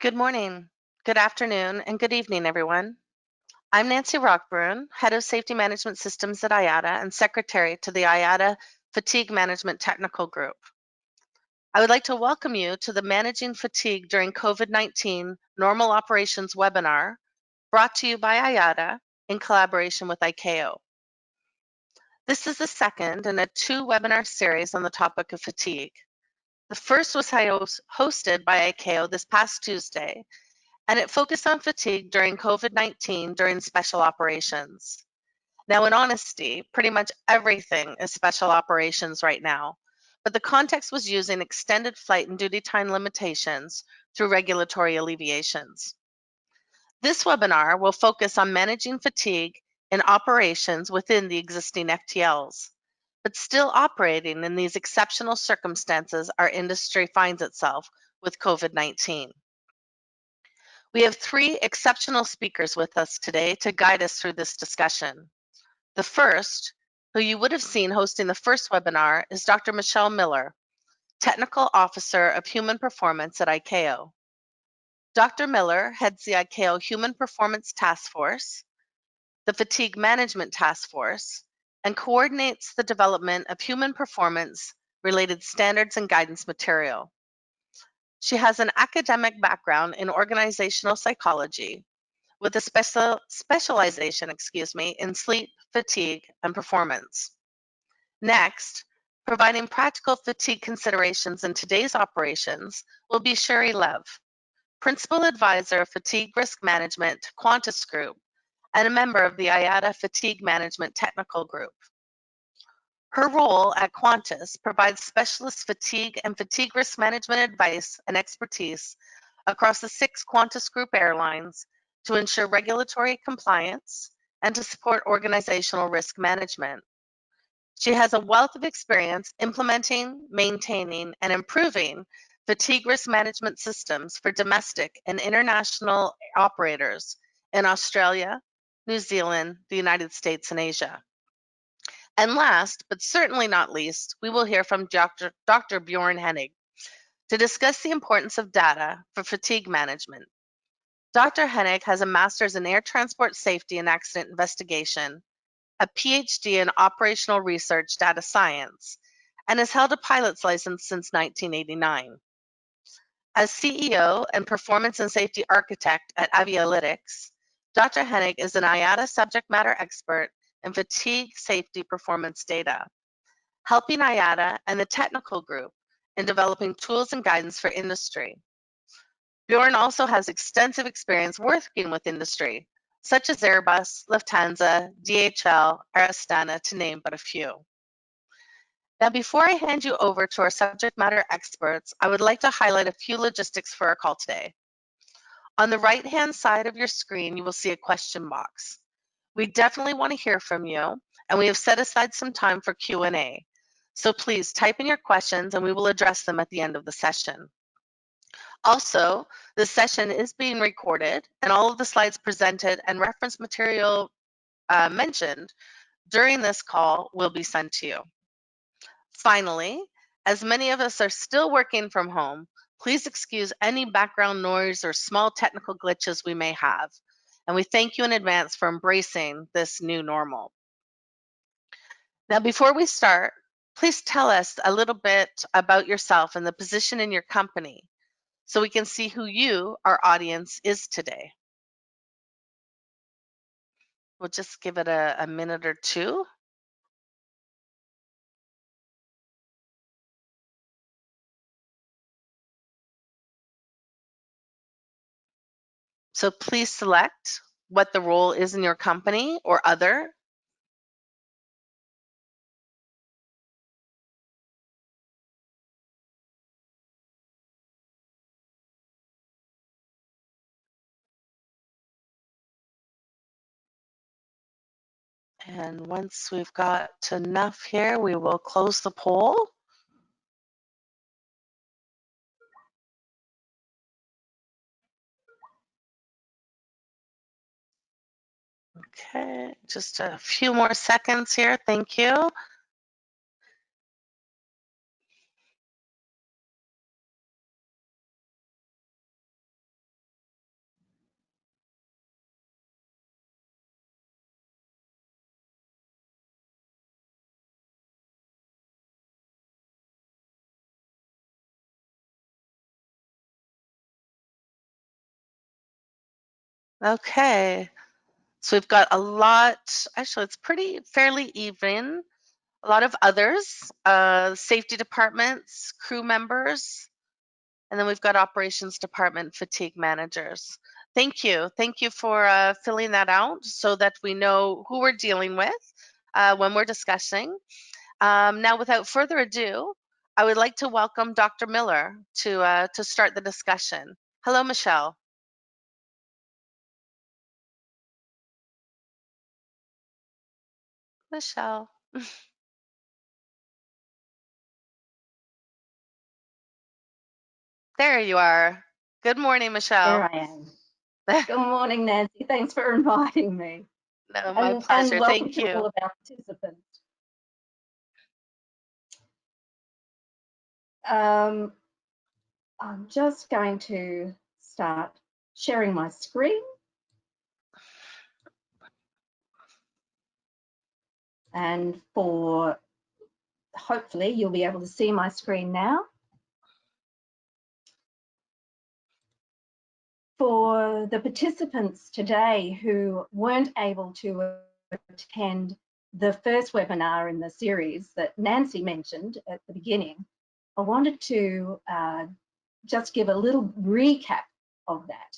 Good morning, good afternoon, and good evening, everyone. I'm Nancy Rockburn, Head of Safety Management Systems at IATA and Secretary to the IATA Fatigue Management Technical Group. I would like to welcome you to the Managing Fatigue During COVID-19 Normal Operations webinar brought to you by IATA in collaboration with ICAO. This is the second in a two-webinar series on the topic of fatigue. The first was hosted by ICAO this past Tuesday, and it focused on fatigue during COVID-19 during special operations. Now, in honesty, pretty much everything is special operations right now, but the context was using extended flight and duty time limitations through regulatory alleviations. This webinar will focus on managing fatigue in operations within the existing FTLs, but still operating in these exceptional circumstances our industry finds itself with COVID-19. We have three exceptional speakers with us today to guide us through this discussion. The first, who you would have seen hosting the first webinar, is Dr. Michelle Miller, Technical Officer of Human Performance at ICAO. Dr. Miller heads the ICAO Human Performance Task Force, the Fatigue Management Task Force, and coordinates the development of human performance related standards and guidance material. She has an academic background in organizational psychology with a specialization in sleep, fatigue, and performance. Next, providing practical fatigue considerations in today's operations will be Sherry Lev, Principal Advisor of Fatigue Risk Management, Qantas Group, and a member of the IATA Fatigue Management Technical Group. Her role at Qantas provides specialist fatigue and fatigue risk management advice and expertise across the 6 Qantas Group airlines to ensure regulatory compliance and to support organizational risk management. She has a wealth of experience implementing, maintaining, and improving fatigue risk management systems for domestic and international operators in Australia, New Zealand, the United States, and Asia. And last, but certainly not least, we will hear from Dr. Bjorn Hennig to discuss the importance of data for fatigue management. Dr. Hennig has a master's in air transport safety and accident investigation, a PhD in operational research data science, and has held a pilot's license since 1989. As CEO and performance and safety architect at Avialytics, Dr. Hennig is an IATA subject matter expert in fatigue safety performance data, helping IATA and the technical group in developing tools and guidance for industry. Bjorn also has extensive experience working with industry, such as Airbus, Lufthansa, DHL, Air Astana, to name but a few. Now, before I hand you over to our subject matter experts, I would like to highlight a few logistics for our call today. On the right-hand side of your screen, you will see a question box. We definitely want to hear from you, and we have set aside some time for Q&A. So please type in your questions and we will address them at the end of the session. Also, the session is being recorded and all of the slides presented and reference material mentioned during this call will be sent to you. Finally, as many of us are still working from home, please excuse any background noise or small technical glitches we may have. And we thank you in advance for embracing this new normal. Now, before we start, please tell us a little bit about yourself and the position in your company so we can see who you, our audience, is today. We'll just give it a minute or two. So please select what the role is in your company or other. And once we've got enough here, we will close the poll. Okay, just a few more seconds here. Thank you. Okay. So we've got a lot, actually it's fairly even. A lot of others, safety departments, crew members, and then we've got operations department fatigue managers. Thank you. Thank you for filling that out so that we know who we're dealing with when we're discussing. Now, without further ado, I would like to welcome Dr. Miller to start the discussion. Hello, Michelle. Michelle. There you are. Good morning, There Michelle. I am. Good morning, Nancy. Thanks for inviting me. No, my And pleasure. welcome Thank to all you. of our participants. I'm just going to start sharing my screen. And hopefully you'll be able to see my screen now. For the participants today who weren't able to attend the first webinar in the series that Nancy mentioned at the beginning, I wanted to just give a little recap of that.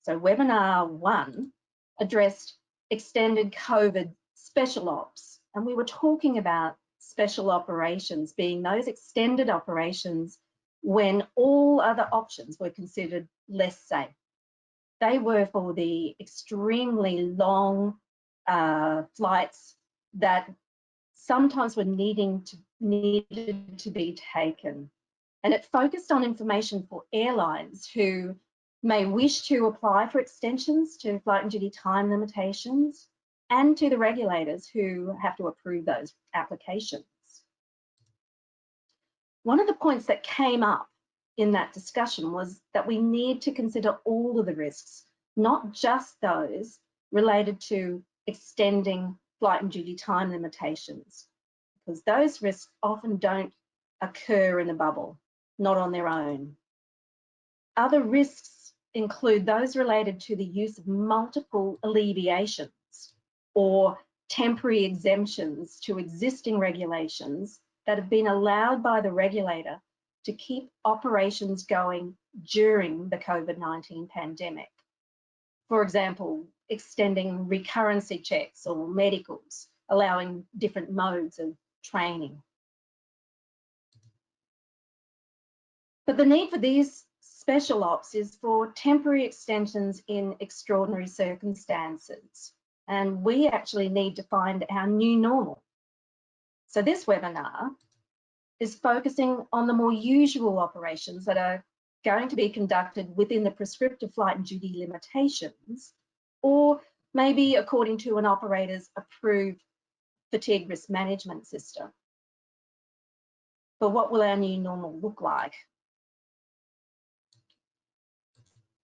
So webinar 1 addressed extended COVID special ops, and we were talking about special operations being those extended operations when all other options were considered less safe. They were for the extremely long flights that sometimes were needed to be taken. And it focused on information for airlines who may wish to apply for extensions to flight and duty time limitations, and to the regulators who have to approve those applications. One of the points that came up in that discussion was that we need to consider all of the risks, not just those related to extending flight and duty time limitations, because those risks often don't occur in a bubble, not on their own. Other risks include those related to the use of multiple alleviations or temporary exemptions to existing regulations that have been allowed by the regulator to keep operations going during the COVID-19 pandemic. For example, extending recurrency checks or medicals, allowing different modes of training. But the need for these special ops is for temporary extensions in extraordinary circumstances. And we actually need to find our new normal. So this webinar is focusing on the more usual operations that are going to be conducted within the prescriptive flight and duty limitations, or maybe according to an operator's approved fatigue risk management system. But what will our new normal look like?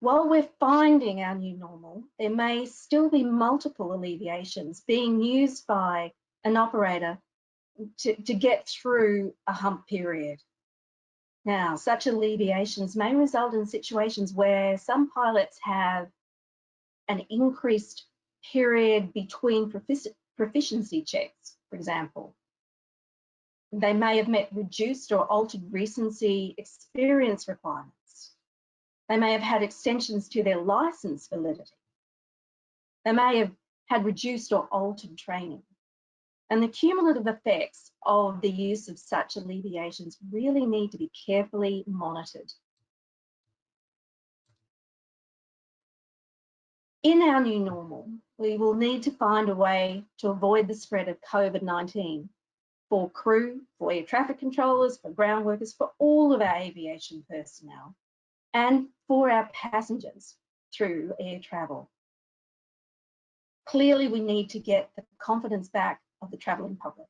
While we're finding our new normal, there may still be multiple alleviations being used by an operator to get through a hump period. Now, such alleviations may result in situations where some pilots have an increased period between proficiency checks, for example. They may have met reduced or altered recency experience requirements. They may have had extensions to their license validity. They may have had reduced or altered training. And the cumulative effects of the use of such alleviations really need to be carefully monitored. In our new normal, we will need to find a way to avoid the spread of COVID-19 for crew, for air traffic controllers, for ground workers, for all of our aviation personnel, and for our passengers through air travel. Clearly, we need to get the confidence back of the travelling public.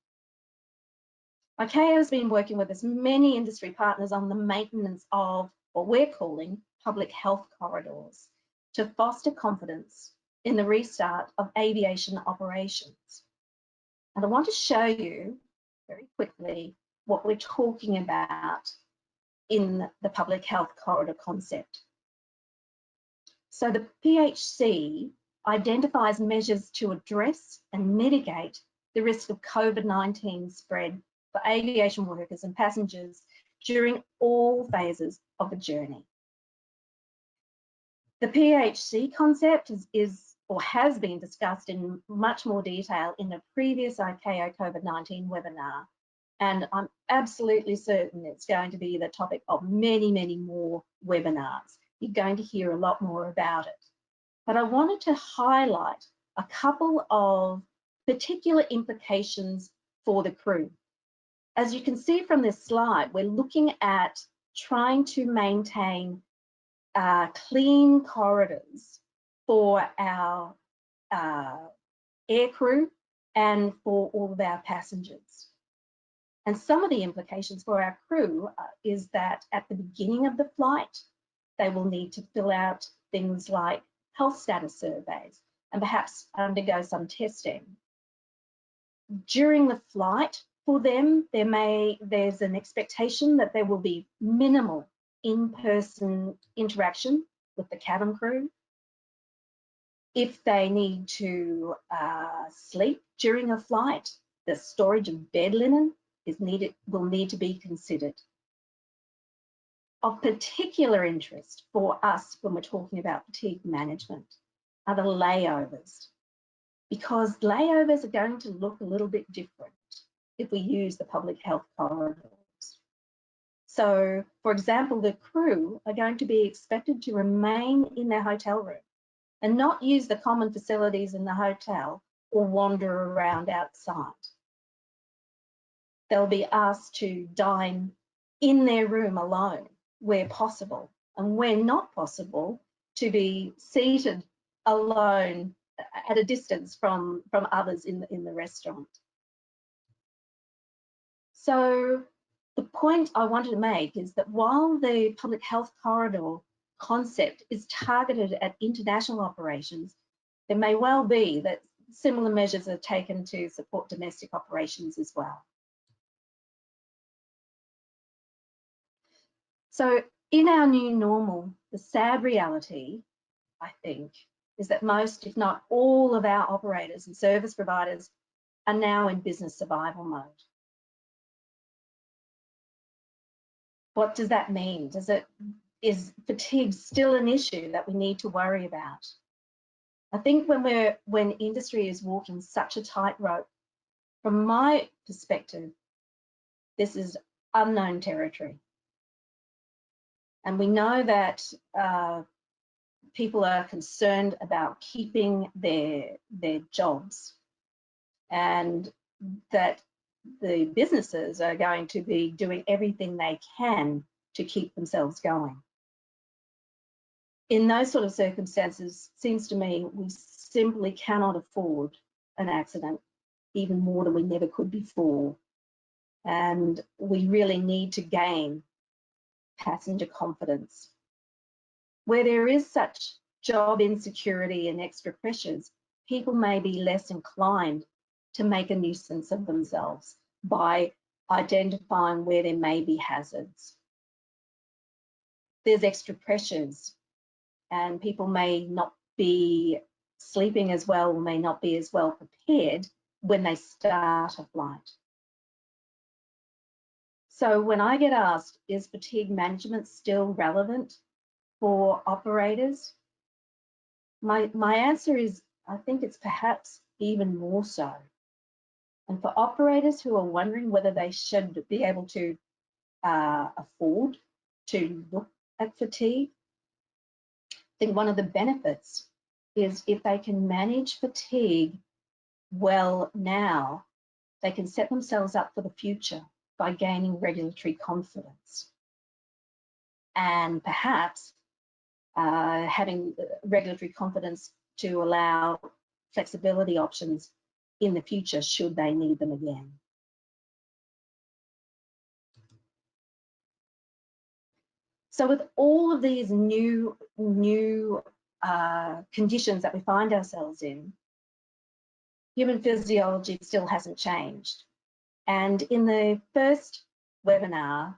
ICAO has been working with as many industry partners on the maintenance of what we're calling public health corridors to foster confidence in the restart of aviation operations. And I want to show you very quickly what we're talking about in the public health corridor concept. So the PHC identifies measures to address and mitigate the risk of COVID-19 spread for aviation workers and passengers during all phases of the journey. The PHC concept is or has been discussed in much more detail in a previous ICAO COVID-19 webinar, and I'm absolutely certain it's going to be the topic of many, many more webinars. You're going to hear a lot more about it. But I wanted to highlight a couple of particular implications for the crew. As you can see from this slide, we're looking at trying to maintain clean corridors for our air crew and for all of our passengers. And some of the implications for our crew is that at the beginning of the flight, they will need to fill out things like health status surveys and perhaps undergo some testing. During the flight, for them, there's an expectation that there will be minimal in-person interaction with the cabin crew. If they need to sleep during a flight, the storage of bed linen will need to be considered. Of particular interest for us when we're talking about fatigue management are the layovers, because layovers are going to look a little bit different if we use the public health corridors. So, for example, the crew are going to be expected to remain in their hotel room and not use the common facilities in the hotel or wander around outside. They'll be asked to dine in their room alone where possible, and where not possible, to be seated alone at a distance from others in the restaurant. So the point I wanted to make is that while the public health corridor concept is targeted at international operations, there may well be that similar measures are taken to support domestic operations as well. So in our new normal, the sad reality, I think, is that most, if not all, of our operators and service providers are now in business survival mode. What does that mean? Is fatigue still an issue that we need to worry about? I think when industry is walking such a tightrope, from my perspective, this is unknown territory. And we know that people are concerned about keeping their jobs, and that the businesses are going to be doing everything they can to keep themselves going. In those sort of circumstances, it seems to me we simply cannot afford an accident, even more than we never could before. And we really need to gain passenger confidence. Where there is such job insecurity and extra pressures, people may be less inclined to make a nuisance of themselves by identifying where there may be hazards. There's extra pressures, and people may not be sleeping as well, or may not be as well prepared when they start a flight. So when I get asked, is fatigue management still relevant for operators? My answer is, I think it's perhaps even more so. And for operators who are wondering whether they should be able to afford to look at fatigue, I think one of the benefits is if they can manage fatigue well now, they can set themselves up for the future by gaining regulatory confidence. And perhaps having regulatory confidence to allow flexibility options in the future should they need them again. So with all of these new conditions that we find ourselves in, human physiology still hasn't changed. And in the first webinar,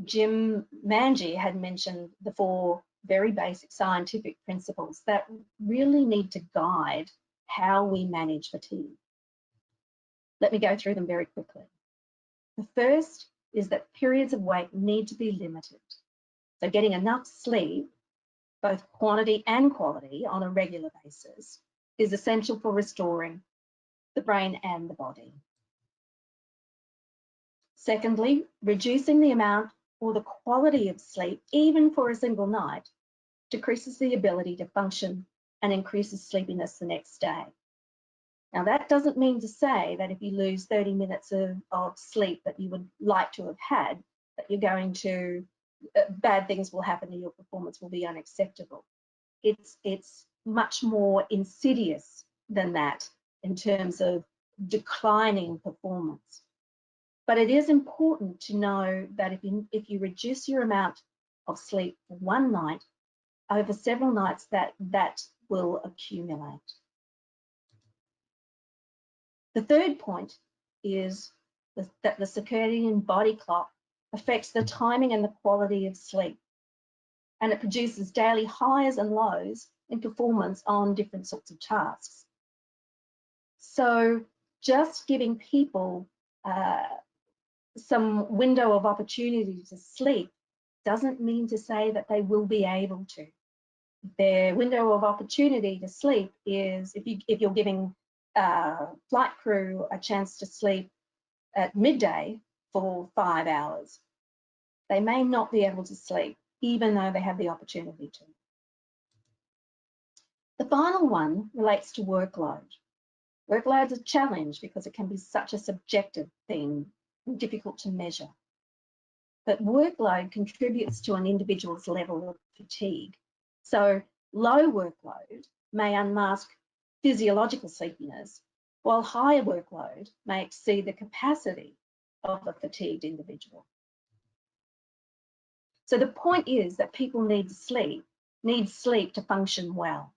Jim Manji had mentioned the 4 very basic scientific principles that really need to guide how we manage fatigue. Let me go through them very quickly. The first is that periods of wake need to be limited. So getting enough sleep, both quantity and quality on a regular basis, is essential for restoring the brain and the body. Secondly, reducing the amount or the quality of sleep, even for a single night, decreases the ability to function and increases sleepiness the next day. Now, that doesn't mean to say that if you lose 30 minutes of sleep that you would like to have had, that you're going to, bad things will happen and your performance will be unacceptable. It's much more insidious than that in terms of declining performance. But it is important to know that if you reduce your amount of sleep for one night, over several nights, that will accumulate. The third point is that the circadian body clock affects the timing and the quality of sleep, and it produces daily highs and lows in performance on different sorts of tasks. So just giving people some window of opportunity to sleep doesn't mean to say that they will be able to. Their window of opportunity to sleep is if you're giving flight crew a chance to sleep at midday for 5 hours. They may not be able to sleep, even though they have the opportunity to. The final one relates to workload. Workload's a challenge because it can be such a subjective thing, difficult to measure. But workload contributes to an individual's level of fatigue. So low workload may unmask physiological sleepiness, while higher workload may exceed the capacity of a fatigued individual. So the point is that people need sleep to function well.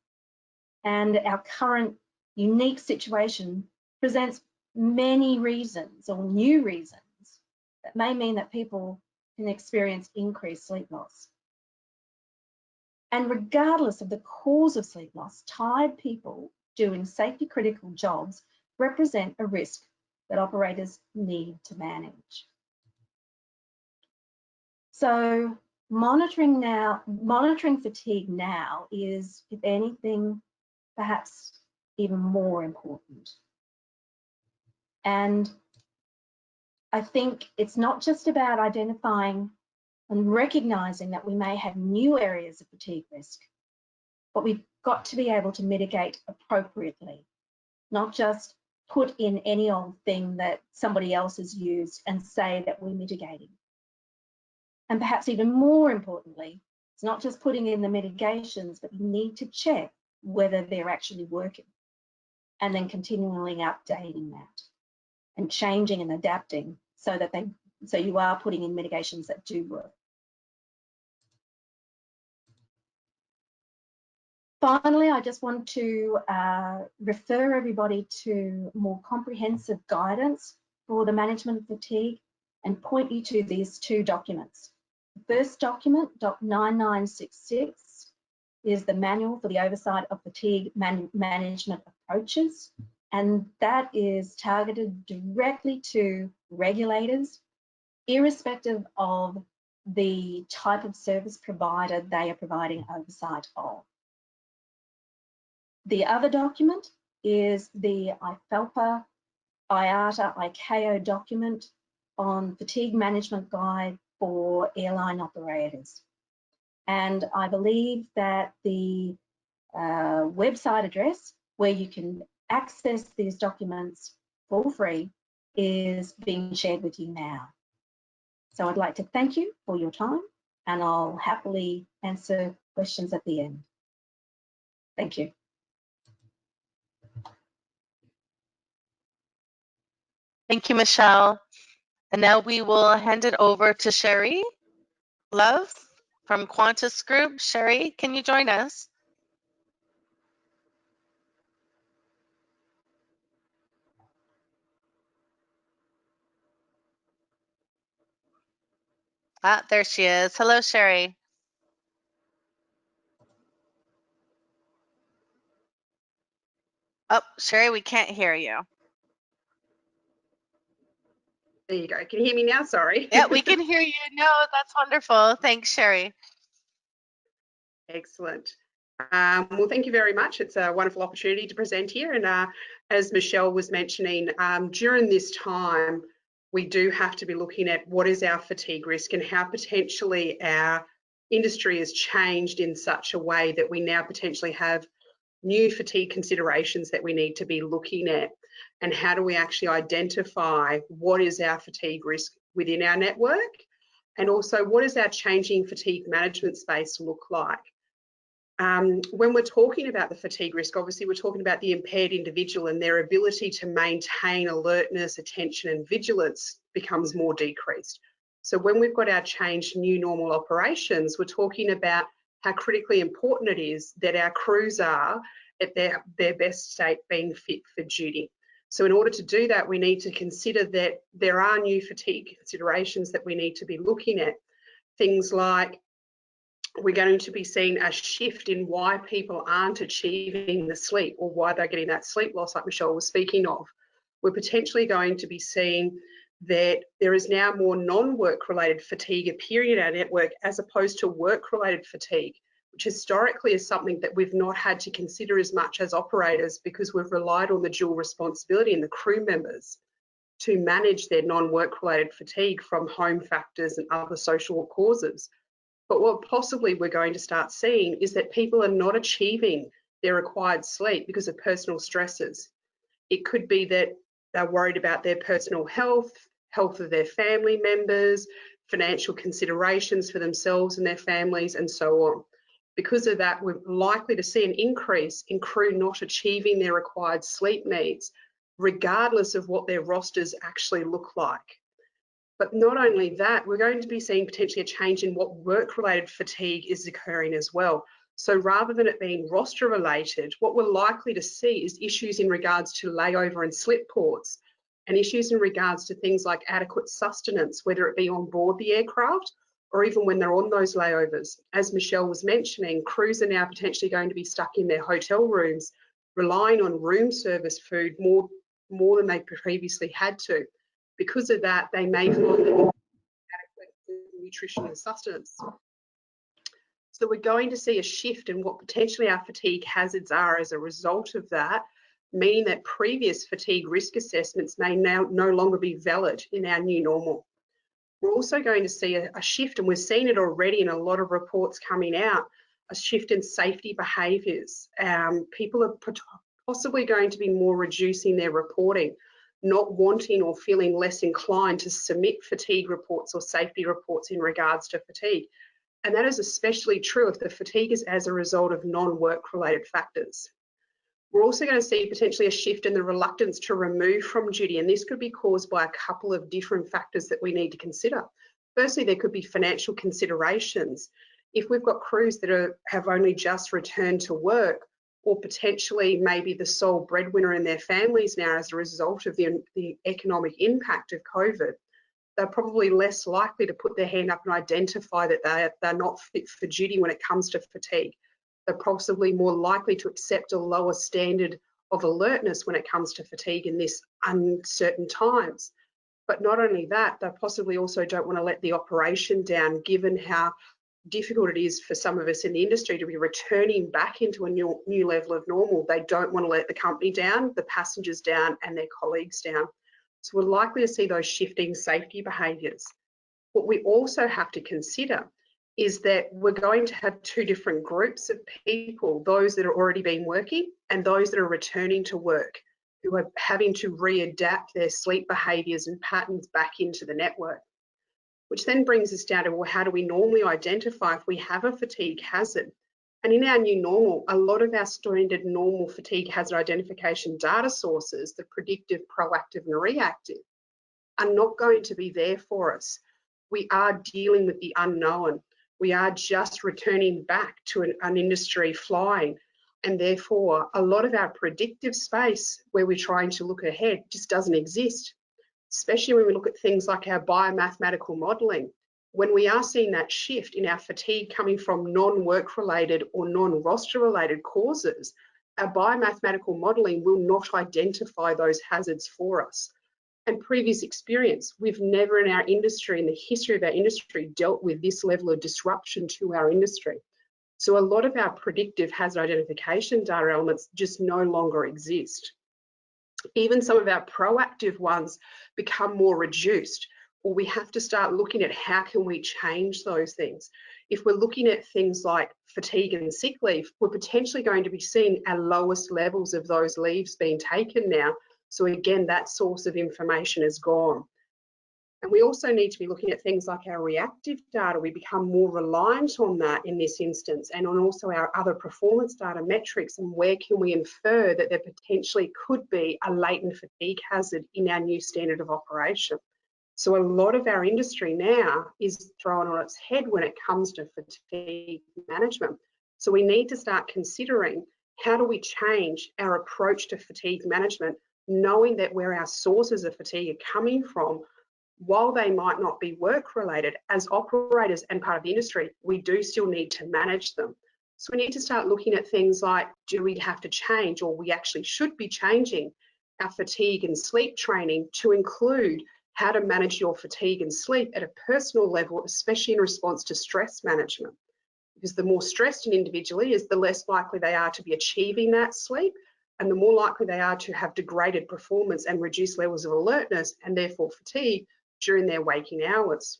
And our current unique situation presents many reasons or new reasons that may mean that people can experience increased sleep loss. And regardless of the cause of sleep loss, tired people doing safety critical jobs represent a risk that operators need to manage. So monitoring fatigue now is, if anything, perhaps even more important. And I think it's not just about identifying and recognizing that we may have new areas of fatigue risk, but we've got to be able to mitigate appropriately, not just put in any old thing that somebody else has used and say that we're mitigating. And perhaps even more importantly, it's not just putting in the mitigations, but you need to check whether they're actually working and then continually updating that and changing and adapting so that you are putting in mitigations that do work. Finally, I just want to refer everybody to more comprehensive guidance for the management of fatigue and point you to these two documents. The first document, Doc 9966, is the manual for the oversight of fatigue management approaches, and that is targeted directly to regulators, irrespective of the type of service provider they are providing oversight of. The other document is the IFALPA IATA ICAO document on fatigue management guide for airline operators. And I believe that the website address where you can access these documents for free is being shared with you now. So I'd like to thank you for your time, and I'll happily answer questions at the end. Thank you. Thank you, Michelle. And now we will hand it over to Sherry Love from Qantas Group. Sherry, can you join us? Ah, there she is. Hello, Sherry. Oh, Sherry, we can't hear you. There you go. Can you hear me now? Sorry. Yeah, we can hear you. No, that's wonderful. Thanks, Sherry. Excellent. Well, thank you very much. It's a wonderful opportunity to present here. And as Michelle was mentioning, during this time, we do have to be looking at what is our fatigue risk and how potentially our industry has changed in such a way that we now potentially have new fatigue considerations that we need to be looking at. And how do we actually identify what is our fatigue risk within our network? And also, what does our changing fatigue management space look like? When we're talking about the fatigue risk, obviously we're talking about the impaired individual and their ability to maintain alertness, attention and vigilance becomes more decreased. So when we've got our changed new normal operations, we're talking about how critically important it is that our crews are at their best state, being fit for duty. So in order to do that, we need to consider that there are new fatigue considerations that we need to be looking at. Things like, we're going to be seeing a shift in why people aren't achieving the sleep, or why they're getting that sleep loss like Michelle was speaking of. We're potentially going to be seeing that there is now more non-work related fatigue appearing in our network as opposed to work related fatigue, which historically is something that we've not had to consider as much as operators, because we've relied on the dual responsibility and the crew members to manage their non-work related fatigue from home factors and other social causes. But what possibly we're going to start seeing is that people are not achieving their required sleep because of personal stresses. It could be that they're worried about their personal health, health of their family members, financial considerations for themselves and their families, and so on. Because of that, we're likely to see an increase in crew not achieving their required sleep needs, regardless of what their rosters actually look like. But not only that, we're going to be seeing potentially a change in what work-related fatigue is occurring as well. So rather than it being roster related, what we're likely to see is issues in regards to layover and slip ports, and issues in regards to things like adequate sustenance, whether it be on board the aircraft or even when they're on those layovers. As Michelle was mentioning, crews are now potentially going to be stuck in their hotel rooms, relying on room service food more than they previously had to. Because of that, they may find that adequate nutrition and sustenance. So we're going to see a shift in what potentially our fatigue hazards are as a result of that, meaning that previous fatigue risk assessments may now no longer be valid in our new normal. We're also going to see a shift, and we've seen it already in a lot of reports coming out, a shift in safety behaviours. People are possibly going to be more reducing their reporting, not wanting or feeling less inclined to submit fatigue reports or safety reports in regards to fatigue. And that is especially true if the fatigue is as a result of non-work related factors. We're also going to see potentially a shift in the reluctance to remove from duty, and this could be caused by a couple of different factors that we need to consider. Firstly, there could be financial considerations. If we've got crews that have only just returned to work, or potentially maybe the sole breadwinner in their families now as a result of the economic impact of COVID, they're probably less likely to put their hand up and identify that they're not fit for duty when it comes to fatigue. They're possibly more likely to accept a lower standard of alertness when it comes to fatigue in this uncertain times. But not only that, they possibly also don't want to let the operation down, given how difficult it is for some of us in the industry to be returning back into a new level of normal. They don't want to let the company down, the passengers down, and their colleagues down. So we're likely to see those shifting safety behaviours. What we also have to consider is that we're going to have two different groups of people, those that are already been working and those that are returning to work, who are having to readapt their sleep behaviours and patterns back into the network. Which then brings us down to, well, how do we normally identify if we have a fatigue hazard? And in our new normal, a lot of our standard normal fatigue hazard identification data sources, the predictive, proactive and reactive, are not going to be there for us. We are dealing with the unknown. We are just returning back to an industry flying. And therefore, a lot of our predictive space where we're trying to look ahead just doesn't exist, especially when we look at things like our biomathematical modelling. When we are seeing that shift in our fatigue coming from non-work related or non-roster related causes, our biomathematical modelling will not identify those hazards for us. And previous experience, we've never in our industry, in the history of our industry, dealt with this level of disruption to our industry. So a lot of our predictive hazard identification data elements just no longer exist. Even some of our proactive ones become more reduced, or we have to start looking at how can we change those things. If we're looking at things like fatigue and sick leave, we're potentially going to be seeing our lowest levels of those leaves being taken now. So again, that source of information is gone. And we also need to be looking at things like our reactive data. We become more reliant on that in this instance, and on also our other performance data metrics, and where can we infer that there potentially could be a latent fatigue hazard in our new standard of operation. So a lot of our industry now is thrown on its head when it comes to fatigue management. So we need to start considering, how do we change our approach to fatigue management, knowing that where our sources of fatigue are coming from, while they might not be work related, as operators and part of the industry, we do still need to manage them. So we need to start looking at things like, do we have to change, or we actually should be changing our fatigue and sleep training to include how to manage your fatigue and sleep at a personal level, especially in response to stress management. Because the more stressed an individual is, the less likely they are to be achieving that sleep, and the more likely they are to have degraded performance and reduced levels of alertness, and therefore fatigue, during their waking hours.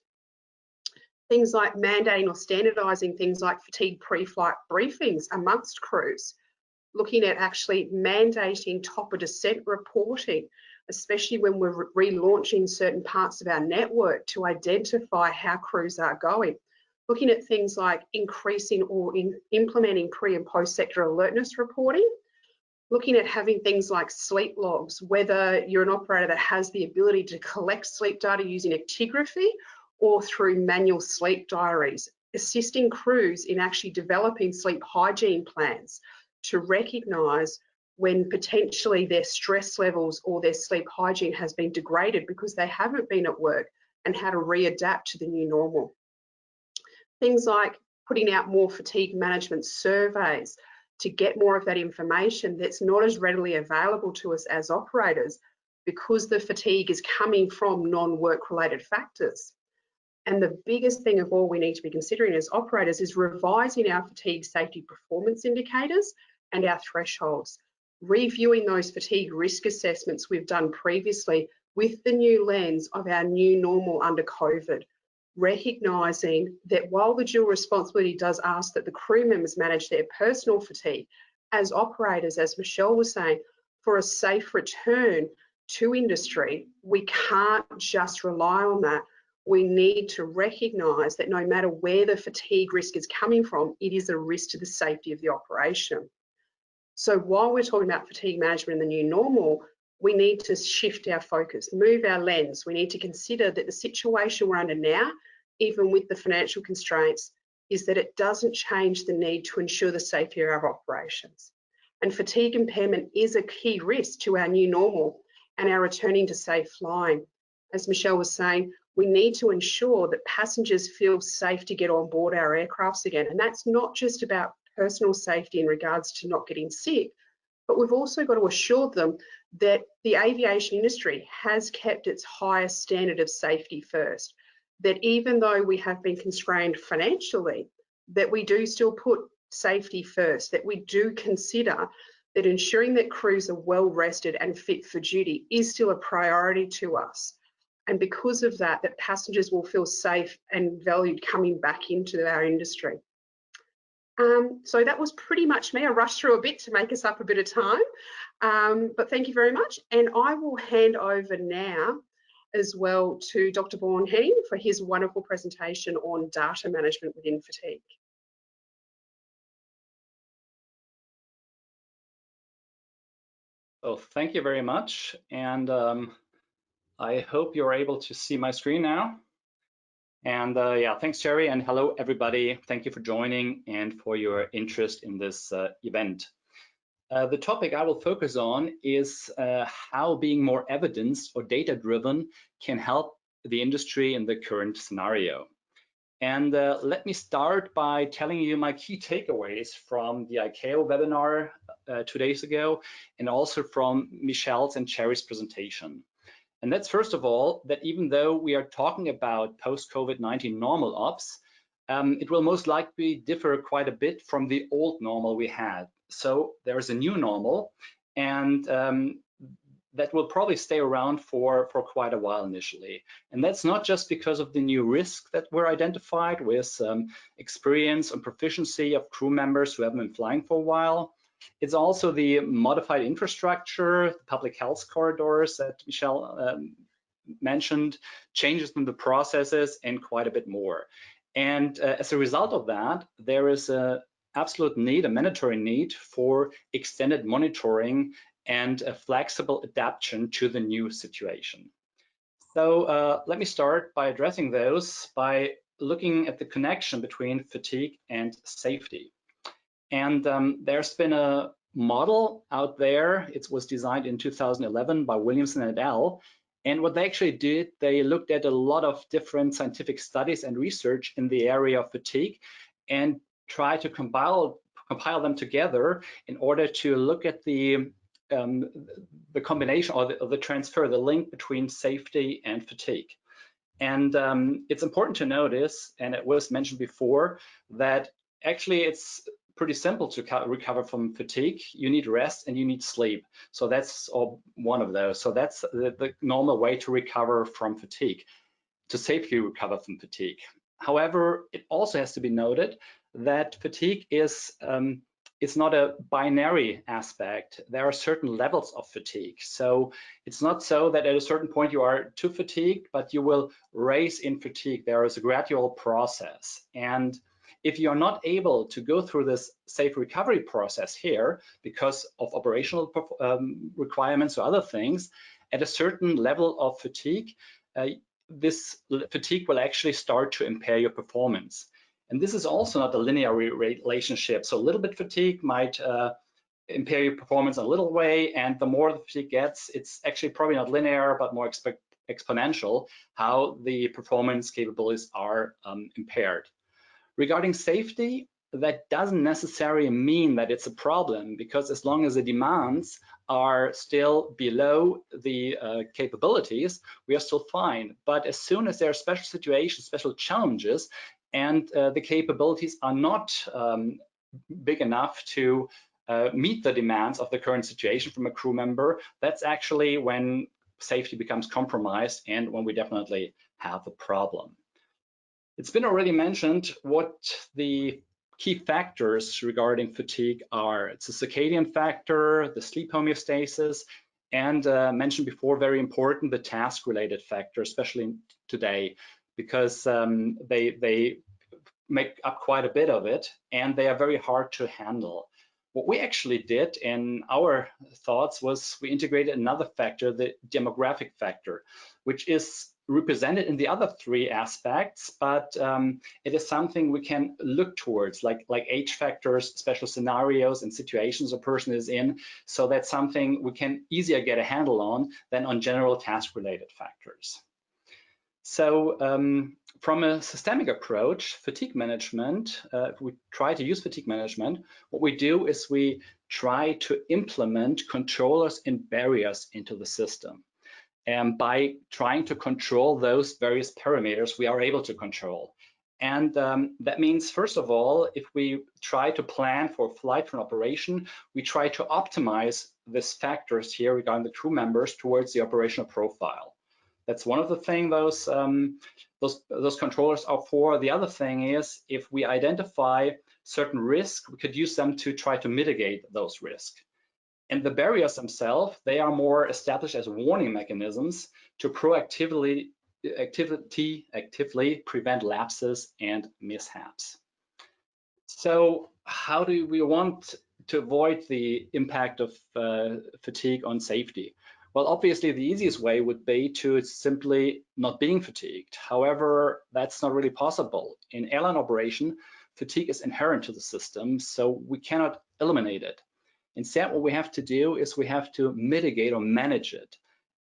Things like mandating or standardising things like fatigue pre-flight briefings amongst crews. Looking at actually mandating top of descent reporting, especially when we're relaunching certain parts of our network to identify how crews are going. Looking at things like increasing or implementing pre and post sector alertness reporting. Looking at having things like sleep logs, whether you're an operator that has the ability to collect sleep data using actigraphy or through manual sleep diaries, assisting crews in actually developing sleep hygiene plans to recognise when potentially their stress levels or their sleep hygiene has been degraded because they haven't been at work, and how to readapt to the new normal. Things like putting out more fatigue management surveys to get more of that information that's not as readily available to us as operators, because the fatigue is coming from non-work related factors. And the biggest thing of all we need to be considering as operators is revising our fatigue safety performance indicators and our thresholds, reviewing those fatigue risk assessments we've done previously with the new lens of our new normal under COVID, recognising that while the dual responsibility does ask that the crew members manage their personal fatigue, as operators, as Michelle was saying, for a safe return to industry, we can't just rely on that. We need to recognise that no matter where the fatigue risk is coming from, it is a risk to the safety of the operation. So while we're talking about fatigue management in the new normal, we need to shift our focus, move our lens. We need to consider that the situation we're under now, even with the financial constraints, is that it doesn't change the need to ensure the safety of our operations. And fatigue impairment is a key risk to our new normal and our returning to safe flying. As Michelle was saying, we need to ensure that passengers feel safe to get on board our aircrafts again. And that's not just about personal safety in regards to not getting sick, but we've also got to assure them that the aviation industry has kept its highest standard of safety first, that even though we have been constrained financially, that we do still put safety first, that we do consider that ensuring that crews are well rested and fit for duty is still a priority to us. And because of that, that passengers will feel safe and valued coming back into our industry. So that was pretty much me. I rushed through a bit to make us up a bit of time, but thank you very much. And I will hand over now as well to Dr. Bornheim for his wonderful presentation on data management within fatigue. Well, thank you very much. And I hope you're able to see my screen now. And yeah, thanks, Jerry, and hello, everybody. Thank you for joining and for your interest in this event. The topic I will focus on is how being more evidence or data-driven can help the industry in the current scenario. And let me start by telling you my key takeaways from the ICAO webinar 2 days ago, and also from Michelle's and Cherry's presentation. And that's first of all, that even though we are talking about post-COVID-19 normal ops, it will most likely differ quite a bit from the old normal we had. So there is a new normal, and that will probably stay around for quite a while initially. And that's not just because of the new risks that were identified with experience and proficiency of crew members who haven't been flying for a while. It's also the modified infrastructure, the public health corridors that Michelle mentioned, changes in the processes, and quite a bit more. And as a result of that, there is a absolute need, a mandatory need for extended monitoring and a flexible adaptation to the new situation. So let me start by addressing those by looking at the connection between fatigue and safety. And there's been a model out there. It was designed in 2011 by Williamson et al. And what they actually did, they looked at a lot of different scientific studies and research in the area of fatigue and tried to compile them together in order to look at the combination or the transfer, the link between safety and fatigue. And it's important to notice, and it was mentioned before, that actually it's pretty simple to recover from fatigue. You need rest and you need sleep. So that's one of those. So that's the normal way to recover from fatigue, to safely recover from fatigue. However, it also has to be noted that fatigue is it's not a binary aspect. There are certain levels of fatigue. So it's not so that at a certain point you are too fatigued, but you will raise in fatigue. There is a gradual process. And if you're not able to go through this safe recovery process here because of operational requirements or other things, at a certain level of fatigue, this fatigue will actually start to impair your performance. And this is also not a linear relationship. So a little bit fatigue might impair your performance in a little way, and the more the fatigue gets, it's actually probably not linear, but more exponential, how the performance capabilities are impaired. Regarding safety, that doesn't necessarily mean that it's a problem, because as long as the demands are still below the capabilities, we are still fine. But as soon as there are special situations, special challenges, and the capabilities are not big enough to meet the demands of the current situation from a crew member, that's actually when safety becomes compromised and when we definitely have a problem. It's been already mentioned what the key factors regarding fatigue are. It's the circadian factor, the sleep homeostasis, and mentioned before, very important, the task-related factor, especially today, because they make up quite a bit of it, and they are very hard to handle. What we actually did in our thoughts was we integrated another factor, the demographic factor, which is represented in the other three aspects, but it is something we can look towards, like age factors, special scenarios and situations a person is in. So that's something we can easier get a handle on than on general task-related factors. So from a systemic approach, fatigue management, if we try to use fatigue management, what we do is we try to implement controllers and barriers into the system. And by trying to control those various parameters we are able to control. And that means, first of all, if we try to plan for flight for an operation, we try to optimize these factors here regarding the crew members towards the operational profile. That's one of the things those controllers are for. The other thing is, if we identify certain risks, we could use them to try to mitigate those risks. And the barriers themselves, they are more established as warning mechanisms to proactively prevent lapses and mishaps. So how do we want to avoid the impact of fatigue on safety? Well, obviously, the easiest way would be to simply not being fatigued. However, that's not really possible. In airline operation, fatigue is inherent to the system, so we cannot eliminate it. Instead, what we have to do is we have to mitigate or manage it.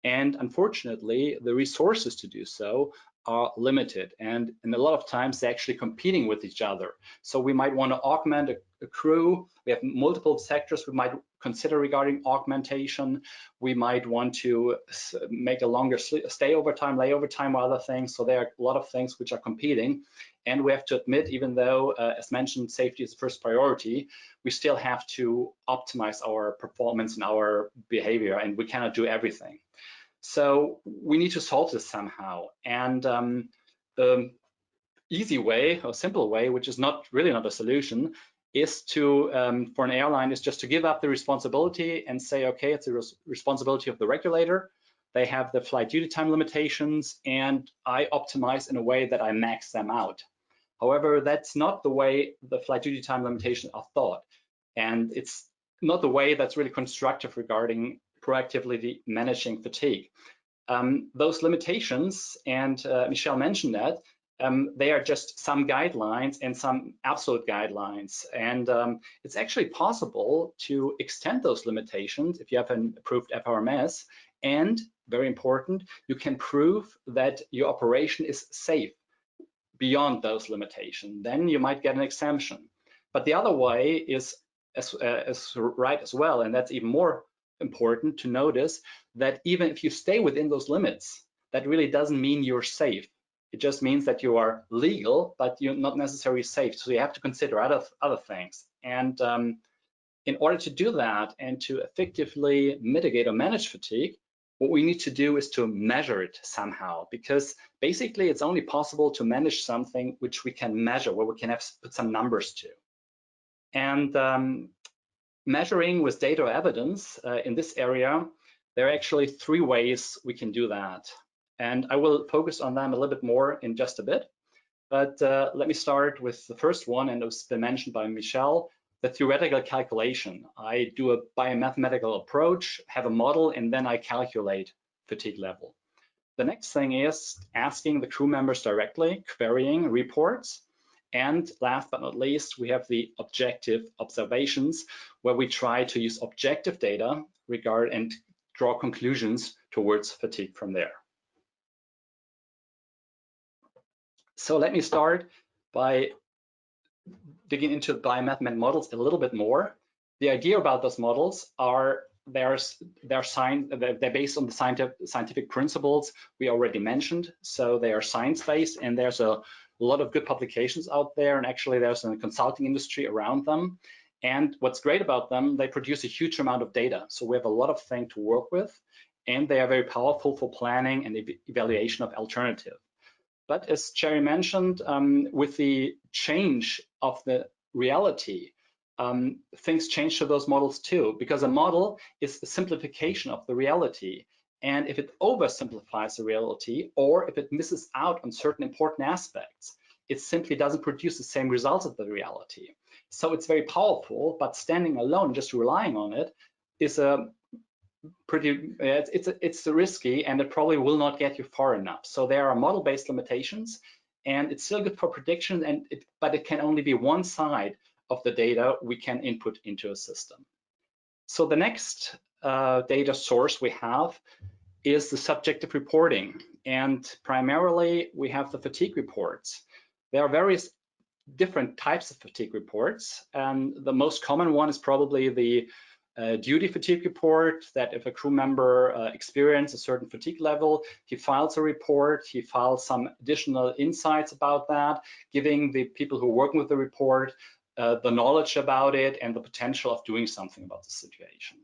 And unfortunately, the resources to do so are limited, and a lot of times they're actually competing with each other. So we might want to augment a crew. We have multiple sectors we might consider regarding augmentation. We might want to make a longer stay overtime, lay overtime, or other things. So there are a lot of things which are competing. And we have to admit, even though, as mentioned, safety is the first priority, we still have to optimize our performance and our behavior, and we cannot do everything. So we need to solve this somehow. And the easy way or simple way, which is really not a solution, is to, for an airline, is just to give up the responsibility and say, okay, it's the responsibility of the regulator. They have the flight duty time limitations, and I optimize in a way that I max them out. However, that's not the way the flight duty time limitations are thought. And it's not the way that's really constructive regarding proactively managing fatigue. Those limitations, and Michelle mentioned that, they are just some guidelines and some absolute guidelines. And it's actually possible to extend those limitations if you have an approved FRMS. And very important, you can prove that your operation is safe beyond those limitations. Then you might get an exemption. But the other way is as right as well, and that's even more important to notice, that even if you stay within those limits, that really doesn't mean you're safe. It just means that you are legal, but you're not necessarily safe. So you have to consider other things. And in order to do that and to effectively mitigate or manage fatigue, what we need to do is to measure it somehow, because basically it's only possible to manage something which we can measure, where we can put some numbers to. And measuring with data or evidence in this area, there are actually 3 ways we can do that. And I will focus on them a little bit more in just a bit. But let me start with the first one, and it was been mentioned by Michelle, the theoretical calculation. I do a biomathematical approach, have a model, and then I calculate fatigue level. The next thing is asking the crew members directly, querying reports. And last but not least, we have the objective observations, where we try to use objective data and draw conclusions towards fatigue from there. So let me start by digging into the biomathematical models a little bit more. The idea about those models are they're based on the scientific principles we already mentioned. So they are science-based, and there's a lot of good publications out there, and actually there's a consulting industry around them. And what's great about them, they produce a huge amount of data. So we have a lot of things to work with, and they are very powerful for planning and evaluation of alternatives. But as Jerry mentioned, with the change of the reality, things change to those models too, because a model is a simplification of the reality. And if it oversimplifies the reality, or if it misses out on certain important aspects, it simply doesn't produce the same results of the reality. So it's very powerful, but standing alone, just relying on it, is a it's risky, and it probably will not get you far enough. So there are model-based limitations, and it's still good for prediction, but it can only be one side of the data we can input into a system. So the next data source we have is the subjective reporting, and primarily we have the fatigue reports. There are various different types of fatigue reports, and the most common one is probably the duty fatigue report, that if a crew member experiences a certain fatigue level, he files a report, he files some additional insights about that, giving the people who are working with the report the knowledge about it and the potential of doing something about the situation.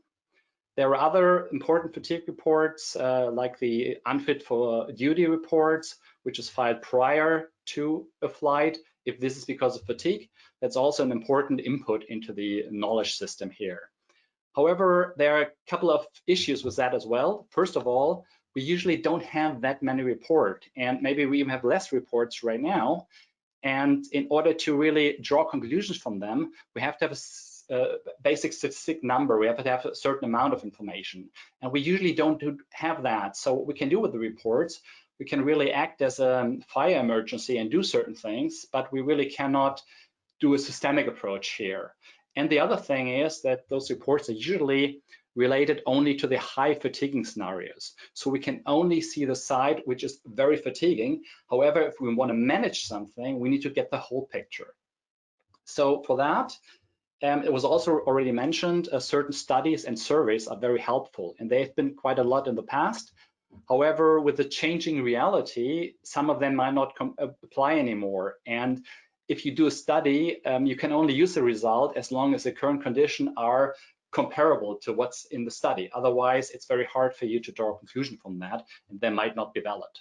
There are other important fatigue reports, like the unfit for duty reports, which is filed prior to a flight. If this is because of fatigue, that's also an important input into the knowledge system here. However, there are a couple of issues with that as well. First of all, we usually don't have that many reports, and maybe we even have less reports right now. And in order to really draw conclusions from them, we have to have a basic statistic number. We have to have a certain amount of information, and we usually don't have that. So what we can do with the reports, we can really act as a fire emergency and do certain things, but we really cannot do a systemic approach here. And the other thing is that those reports are usually related only to the high fatiguing scenarios. So we can only see the side which is very fatiguing. However, if we want to manage something, we need to get the whole picture. So for that, it was also already mentioned, certain studies and surveys are very helpful, and they've been quite a lot in the past. However, with the changing reality, some of them might not apply anymore. And if you do a study, you can only use the result as long as the current conditions are comparable to what's in the study. Otherwise, it's very hard for you to draw a conclusion from that, and they might not be valid.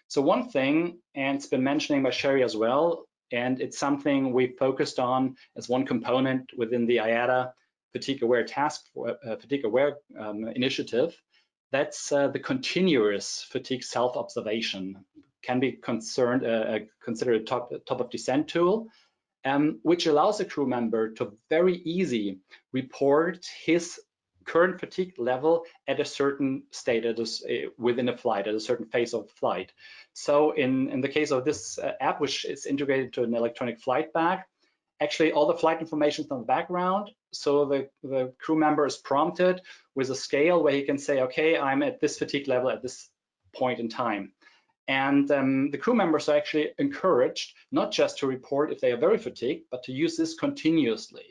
So one thing, and it's been mentioned by Sherry as well, and it's something we focused on as one component within the IATA Fatigue Aware initiative. That's the continuous fatigue self-observation. Can be considered a top of descent tool, which allows a crew member to very easy report his current fatigue level at a certain status within a flight, at a certain phase of flight. So in the case of this app, which is integrated to an electronic flight bag, actually all the flight information is in the background. So the crew member is prompted with a scale where he can say, okay, I'm at this fatigue level at this point in time. And the crew members are actually encouraged not just to report if they are very fatigued, but to use this continuously,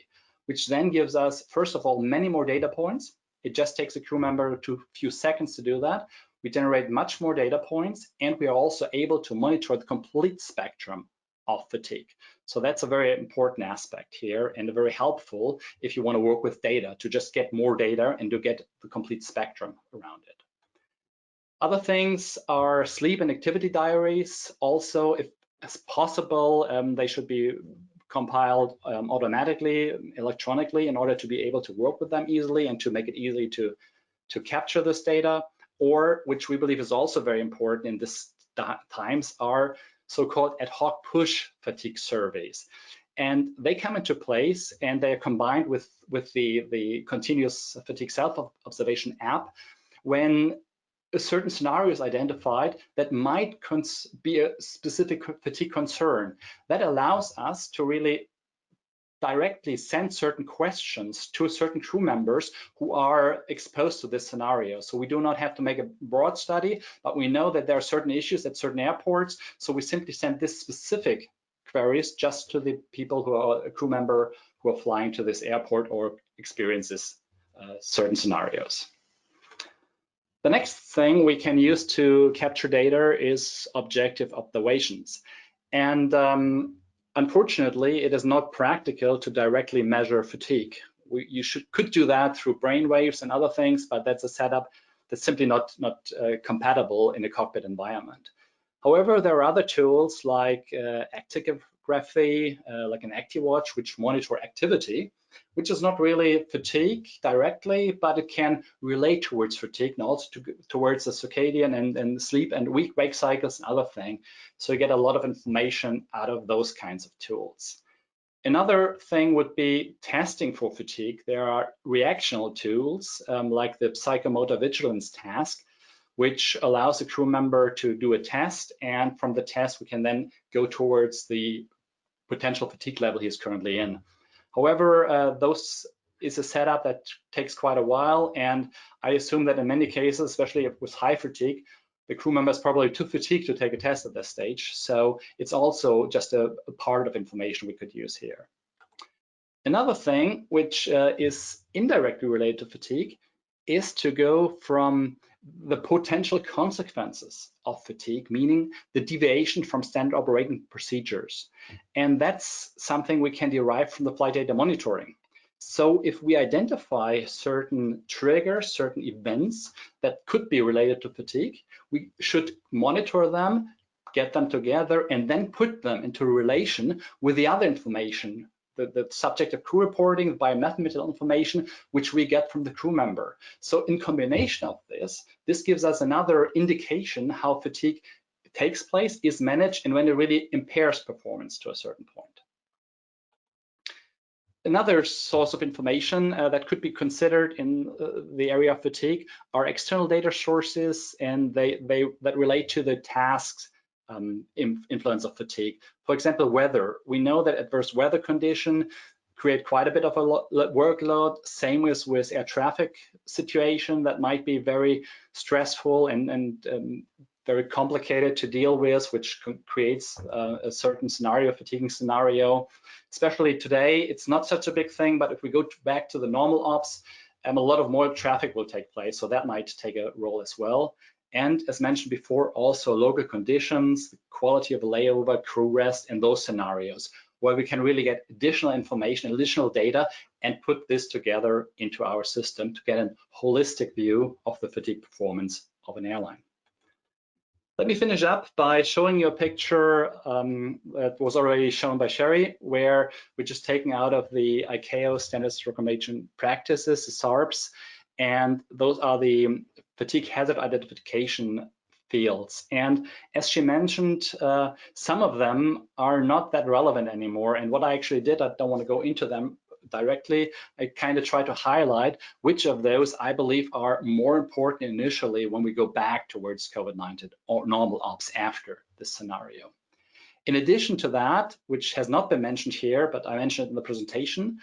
which then gives us, first of all, many more data points. It just takes a crew member a few seconds to do that. We generate much more data points, and we are also able to monitor the complete spectrum of fatigue. So that's a very important aspect here, and very helpful if you want to work with data, to just get more data and to get the complete spectrum around it. Other things are sleep and activity diaries. Also, if as possible, they should be compiled automatically, electronically, in order to be able to work with them easily and to make it easy to capture this data. Or, which we believe is also very important in this times, are so-called ad hoc push fatigue surveys. And they come into place, and they are combined with the continuous fatigue self-observation app when a certain scenario is identified that might be a specific fatigue concern. That allows us to really directly send certain questions to certain crew members who are exposed to this scenario. So we do not have to make a broad study, but we know that there are certain issues at certain airports. So we simply send this specific queries just to the people who are a crew member who are flying to this airport or experiences certain scenarios. The next thing we can use to capture data is objective observations. And unfortunately, it is not practical to directly measure fatigue. You could do that through brain waves and other things, but that's a setup that's simply not compatible in a cockpit environment. However, there are other tools like actigraphy, like an ActiWatch, which monitor activity, which is not really fatigue directly, but it can relate towards fatigue and also towards the circadian and sleep and wake cycles and other things. So you get a lot of information out of those kinds of tools. Another thing would be testing for fatigue. There are reactional tools like the psychomotor vigilance task, which allows a crew member to do a test, and from the test we can then go towards the potential fatigue level he's currently in. However, those is a setup that takes quite a while, and I assume that in many cases, especially with high fatigue, the crew member is probably too fatigued to take a test at this stage. So it's also just a part of information we could use here. Another thing which is indirectly related to fatigue is to go from the potential consequences of fatigue, meaning the deviation from standard operating procedures. And that's something we can derive from the flight data monitoring. So if we identify certain triggers, certain events that could be related to fatigue, we should monitor them, get them together, and then put them into relation with the other information, the subjective crew reporting, the biomathematical information, which we get from the crew member. So in combination of this gives us another indication how fatigue takes place, is managed, and when it really impairs performance to a certain point. Another source of information that could be considered in the area of fatigue are external data sources, and that relate to the tasks influence of fatigue. For example, weather. We know that adverse weather condition create quite a bit of a workload. Same with air traffic situation that might be very stressful and very complicated to deal with, which creates a certain scenario, fatiguing scenario. Especially today, it's not such a big thing, but if we go back to the normal ops, a lot of more traffic will take place, so that might take a role as well. And as mentioned before, also local conditions, the quality of a layover, crew rest, and those scenarios where we can really get additional information, additional data, and put this together into our system to get a holistic view of the fatigue performance of an airline. Let me finish up by showing you a picture that was already shown by Sherry, where we're just taking out of the ICAO Standards Recommendation Practices, the SARPs, and those are the fatigue hazard identification fields. And as she mentioned, some of them are not that relevant anymore. And what I actually did, I don't want to go into them directly, I kind of try to highlight which of those I believe are more important initially when we go back towards COVID-19 or normal ops after this scenario. In addition to that, which has not been mentioned here, but I mentioned it in the presentation,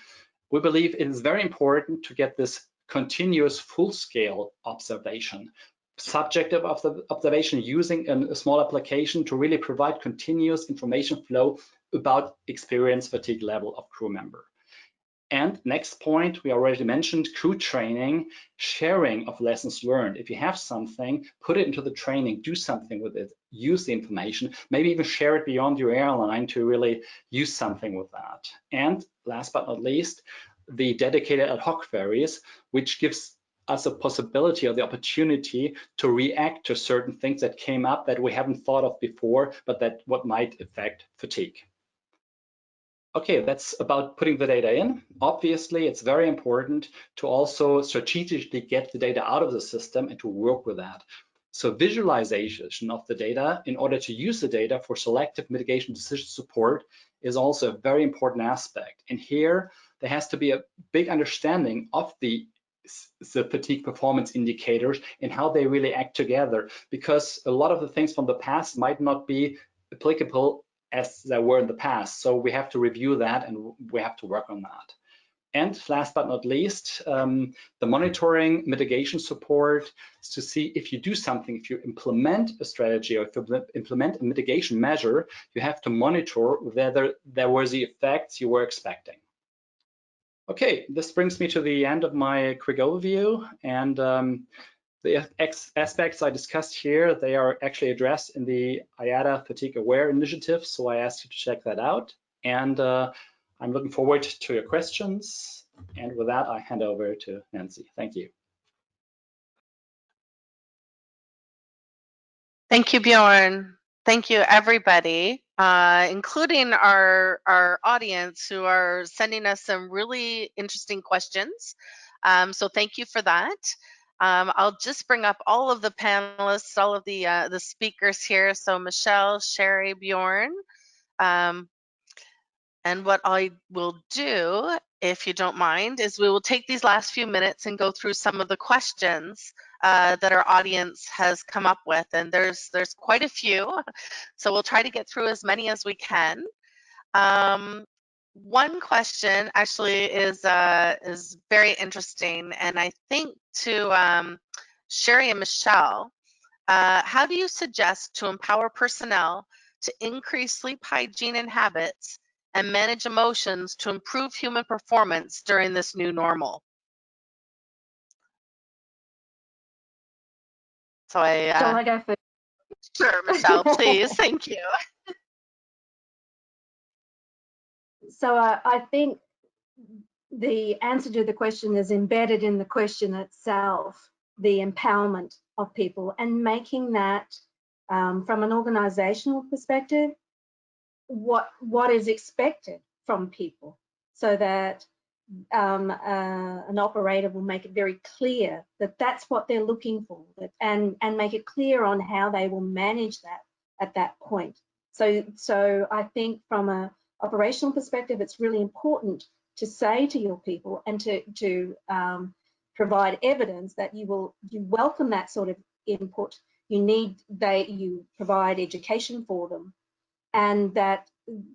we believe it is very important to get this continuous full-scale observation, subjective observation using a small application to really provide continuous information flow about experience fatigue level of crew member. And next point, we already mentioned crew training, sharing of lessons learned. If you have something, put it into the training, do something with it, use the information, maybe even share it beyond your airline to really use something with that. And last but not least, the dedicated ad hoc ferries, which gives us a possibility or the opportunity to react to certain things that came up that we haven't thought of before, but that what might affect fatigue. Okay, that's about putting the data in. Obviously, it's very important to also strategically get the data out of the system and to work with that. So visualization of the data in order to use the data for selective mitigation decision support is also a very important aspect. And here, there has to be a big understanding of the fatigue performance indicators and how they really act together, because a lot of the things from the past might not be applicable as they were in the past. So we have to review that and we have to work on that. And last but not least, the monitoring mitigation support is to see if you do something, if you implement a strategy or if you implement a mitigation measure, you have to monitor whether there were the effects you were expecting. Okay, this brings me to the end of my quick overview, and the aspects I discussed here, they are actually addressed in the IATA Fatigue Aware initiative, so I asked you to check that out. And I'm looking forward to your questions. And with that, I hand over to Nancy. Thank you. Thank you, Bjorn. Thank you, everybody, including our audience who are sending us some really interesting questions. So thank you for that. I'll just bring up all of the panelists, all of the speakers here. So Michelle, Sherry, Bjorn. And what I will do, if you don't mind, is we will take these last few minutes and go through some of the questions that our audience has come up with. And there's quite a few, so we'll try to get through as many as we can. One question actually is very interesting, and I think to Sherry and Michelle, how do you suggest to empower personnel to increase sleep hygiene and habits and manage emotions to improve human performance during this new normal? So Shall I go first? Sure, Michelle, please. Thank you. So I think the answer to the question is embedded in the question itself, the empowerment of people, and making that from an organizational perspective, what is expected from people, so that an operator will make it very clear that that's what they're looking for, and make it clear on how they will manage that at that point. So I think from a operational perspective, it's really important to say to your people and to provide evidence that you welcome that sort of input. You provide education for them, and that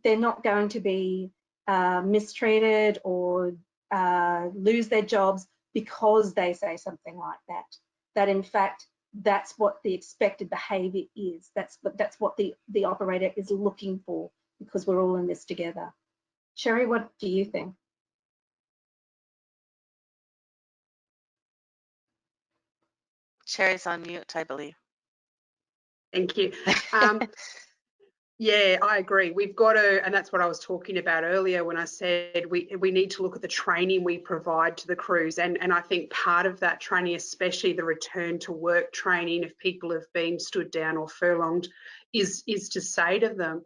they're not going to be mistreated or lose their jobs because they say something like that. That in fact, that's what the expected behaviour is. That's what the operator is looking for, because we're all in this together. Sherry, what do you think? Sherry's on mute, I believe. Thank you. Yeah, I agree. We've got to, and that's what I was talking about earlier when I said we need to look at the training we provide to the crews. And I think part of that training, especially the return to work training, if people have been stood down or furlonged, is to say to them,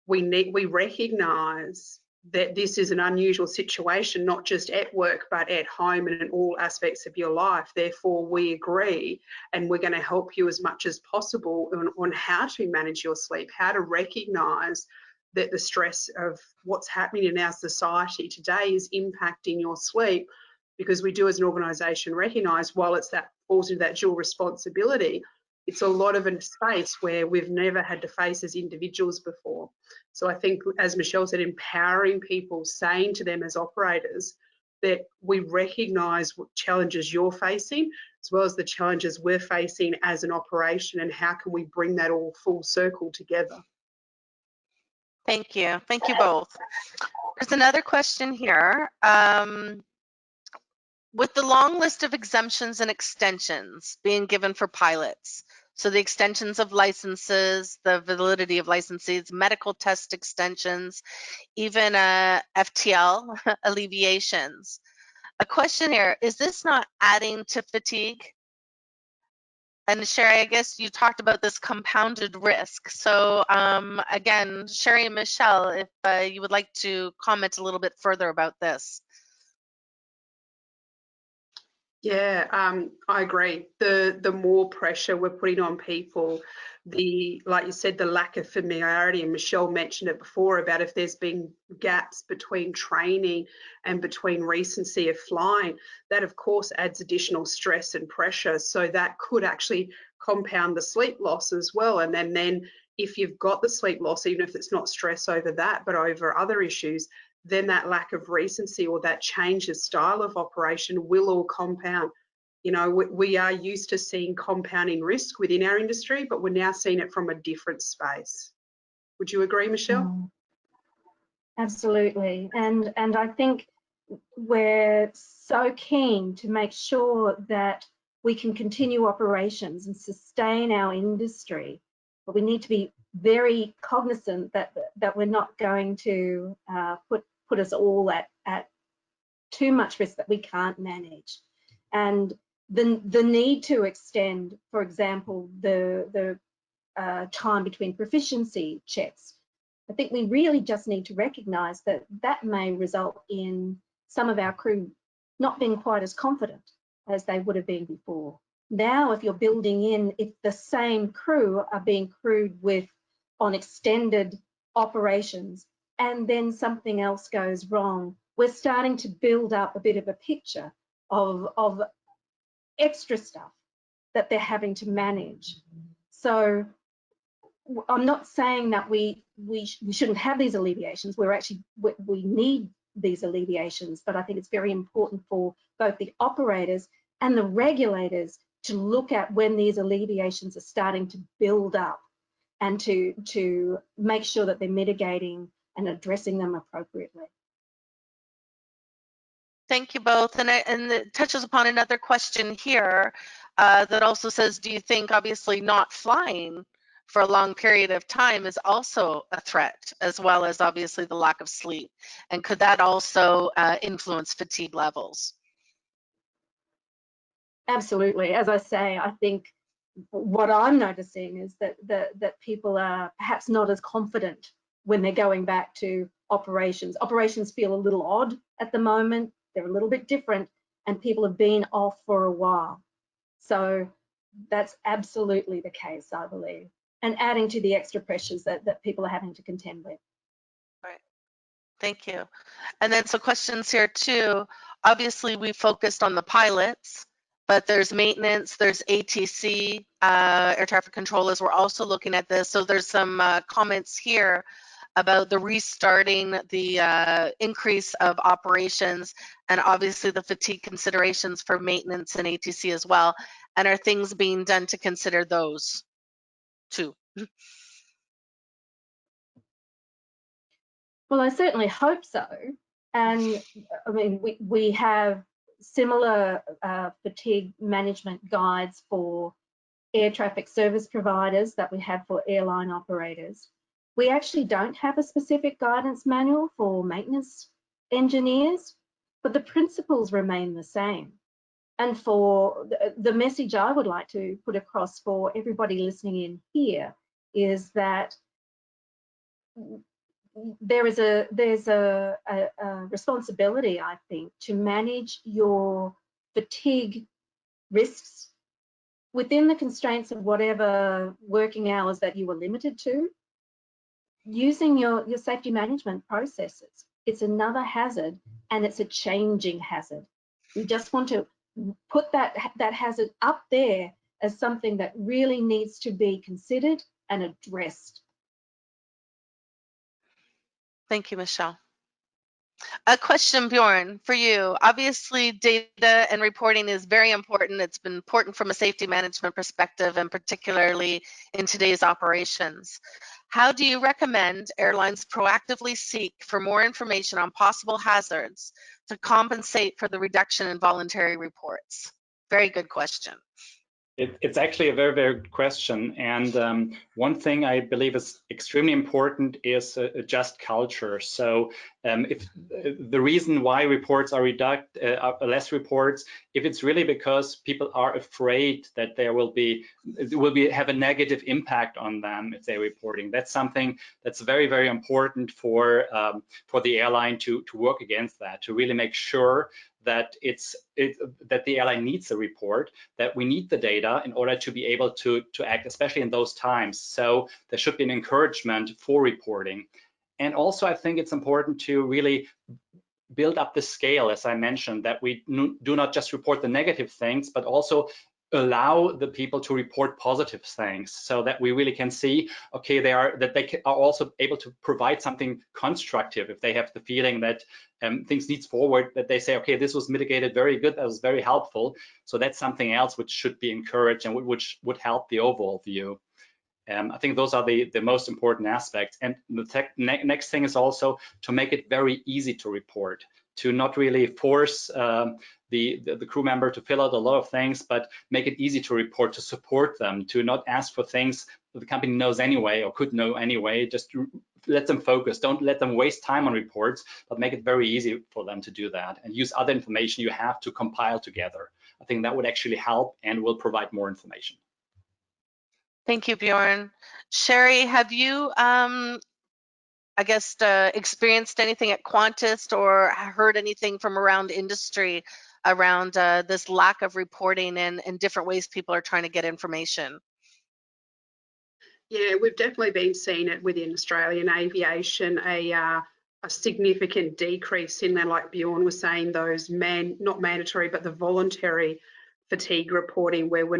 we recognise that this is an unusual situation, not just at work, but at home and in all aspects of your life. Therefore, we agree, and we're going to help you as much as possible on how to manage your sleep, how to recognise that the stress of what's happening in our society today is impacting your sleep, because we do as an organisation recognise, while it's that falls into that dual responsibility, it's a lot of a space where we've never had to face as individuals before. So I think, as Michelle said, empowering people, saying to them as operators that we recognise what challenges you're facing, as well as the challenges we're facing as an operation, and how can we bring that all full circle together. Thank you. Thank you both. There's another question here. With the long list of exemptions and extensions being given for pilots, so the extensions of licenses, the validity of licenses, medical test extensions, even FTL alleviations. A question here, is this not adding to fatigue? And Sherry, I guess you talked about this compounded risk. So again, Sherry and Michelle, if you would like to comment a little bit further about this. Yeah, I agree. The more pressure we're putting on people, like you said, the lack of familiarity, and Michelle mentioned it before about if there's been gaps between training and between recency of flying, that of course adds additional stress and pressure. So that could actually compound the sleep loss as well. And then if you've got the sleep loss, even if it's not stress over that, but over other issues, then that lack of recency or that change of style of operation will all compound. You know, we are used to seeing compounding risk within our industry, but we're now seeing it from a different space. Would you agree, Michelle? Absolutely. And I think we're so keen to make sure that we can continue operations and sustain our industry, but we need to be very cognizant that we're not going to put us all at too much risk that we can't manage. And the need to extend, for example, the time between proficiency checks, I think we really just need to recognise that that may result in some of our crew not being quite as confident as they would have been before. Now, if you're building in, if the same crew are being crewed with on extended operations and then something else goes wrong, we're starting to build up a bit of a picture of extra stuff that they're having to manage. So I'm not saying that we shouldn't have these alleviations. We need these alleviations, but I think it's very important for both the operators and the regulators to look at when these alleviations are starting to build up, and to make sure that they're mitigating and addressing them appropriately. Thank you both. And it touches upon another question here that also says, do you think obviously not flying for a long period of time is also a threat, as well as obviously the lack of sleep? And could that also influence fatigue levels? Absolutely. As I say, I think what I'm noticing is that people are perhaps not as confident when they're going back to operations. Operations feel a little odd at the moment. They're a little bit different, and people have been off for a while. So that's absolutely the case, I believe, and adding to the extra pressures that people are having to contend with. Right. Thank you. And then some questions here too. Obviously, we focused on the pilots, but there's maintenance, there's ATC, air traffic controllers. We're also looking at this. So there's some comments here about the restarting, the increase of operations, and obviously the fatigue considerations for maintenance and ATC as well. And are things being done to consider those too? Well, I certainly hope so. And I mean, we have similar fatigue management guides for air traffic service providers that we have for airline operators. We actually don't have a specific guidance manual for maintenance engineers, but the principles remain the same. And for the message I would like to put across for everybody listening in here is that there's a responsibility, I think, to manage your fatigue risks within the constraints of whatever working hours that you were limited to, using your safety management processes. It's another hazard, and it's a changing hazard. We just want to put that hazard up there as something that really needs to be considered and addressed. Thank you, Michelle. A question, Bjorn, for you. Obviously, data and reporting is very important. It's been important from a safety management perspective, and particularly in today's operations. How do you recommend airlines proactively seek for more information on possible hazards to compensate for the reduction in voluntary reports? Very good question. It's actually a very, very good question. And one thing I believe is extremely important is a just culture. So if the reason why reports are less reports, if it's really because people are afraid that it will have a negative impact on them if they're reporting, that's something that's very, very important for the airline to work against that, to really make sure that that the airline needs a report, that we need the data in order to be able to act, especially in those times. So there should be an encouragement for reporting. And also, I think it's important to really build up the scale, as I mentioned, that we do not just report the negative things, but also allow the people to report positive things, so that we really can see, okay, they are also able to provide something constructive if they have the feeling that things need forward, that they say, okay, this was mitigated very good, that was very helpful. So that's something else which should be encouraged and which would help the overall view. I think those are the most important aspects. And the next thing is also to make it very easy to report, to not really force the crew member to fill out a lot of things, but make it easy to report, to support them, to not ask for things that the company knows anyway or could know anyway. Just let them focus. Don't let them waste time on reports, but make it very easy for them to do that, and use other information you have to compile together. I think that would actually help and will provide more information. Thank you, Bjorn. Sherry, have you, I guess, experienced anything at Qantas or heard anything from around industry around this lack of reporting and different ways people are trying to get information? Yeah, we've definitely been seeing it within Australian aviation, a significant decrease in there, like Bjorn was saying, those not mandatory, but the voluntary fatigue reporting, where we're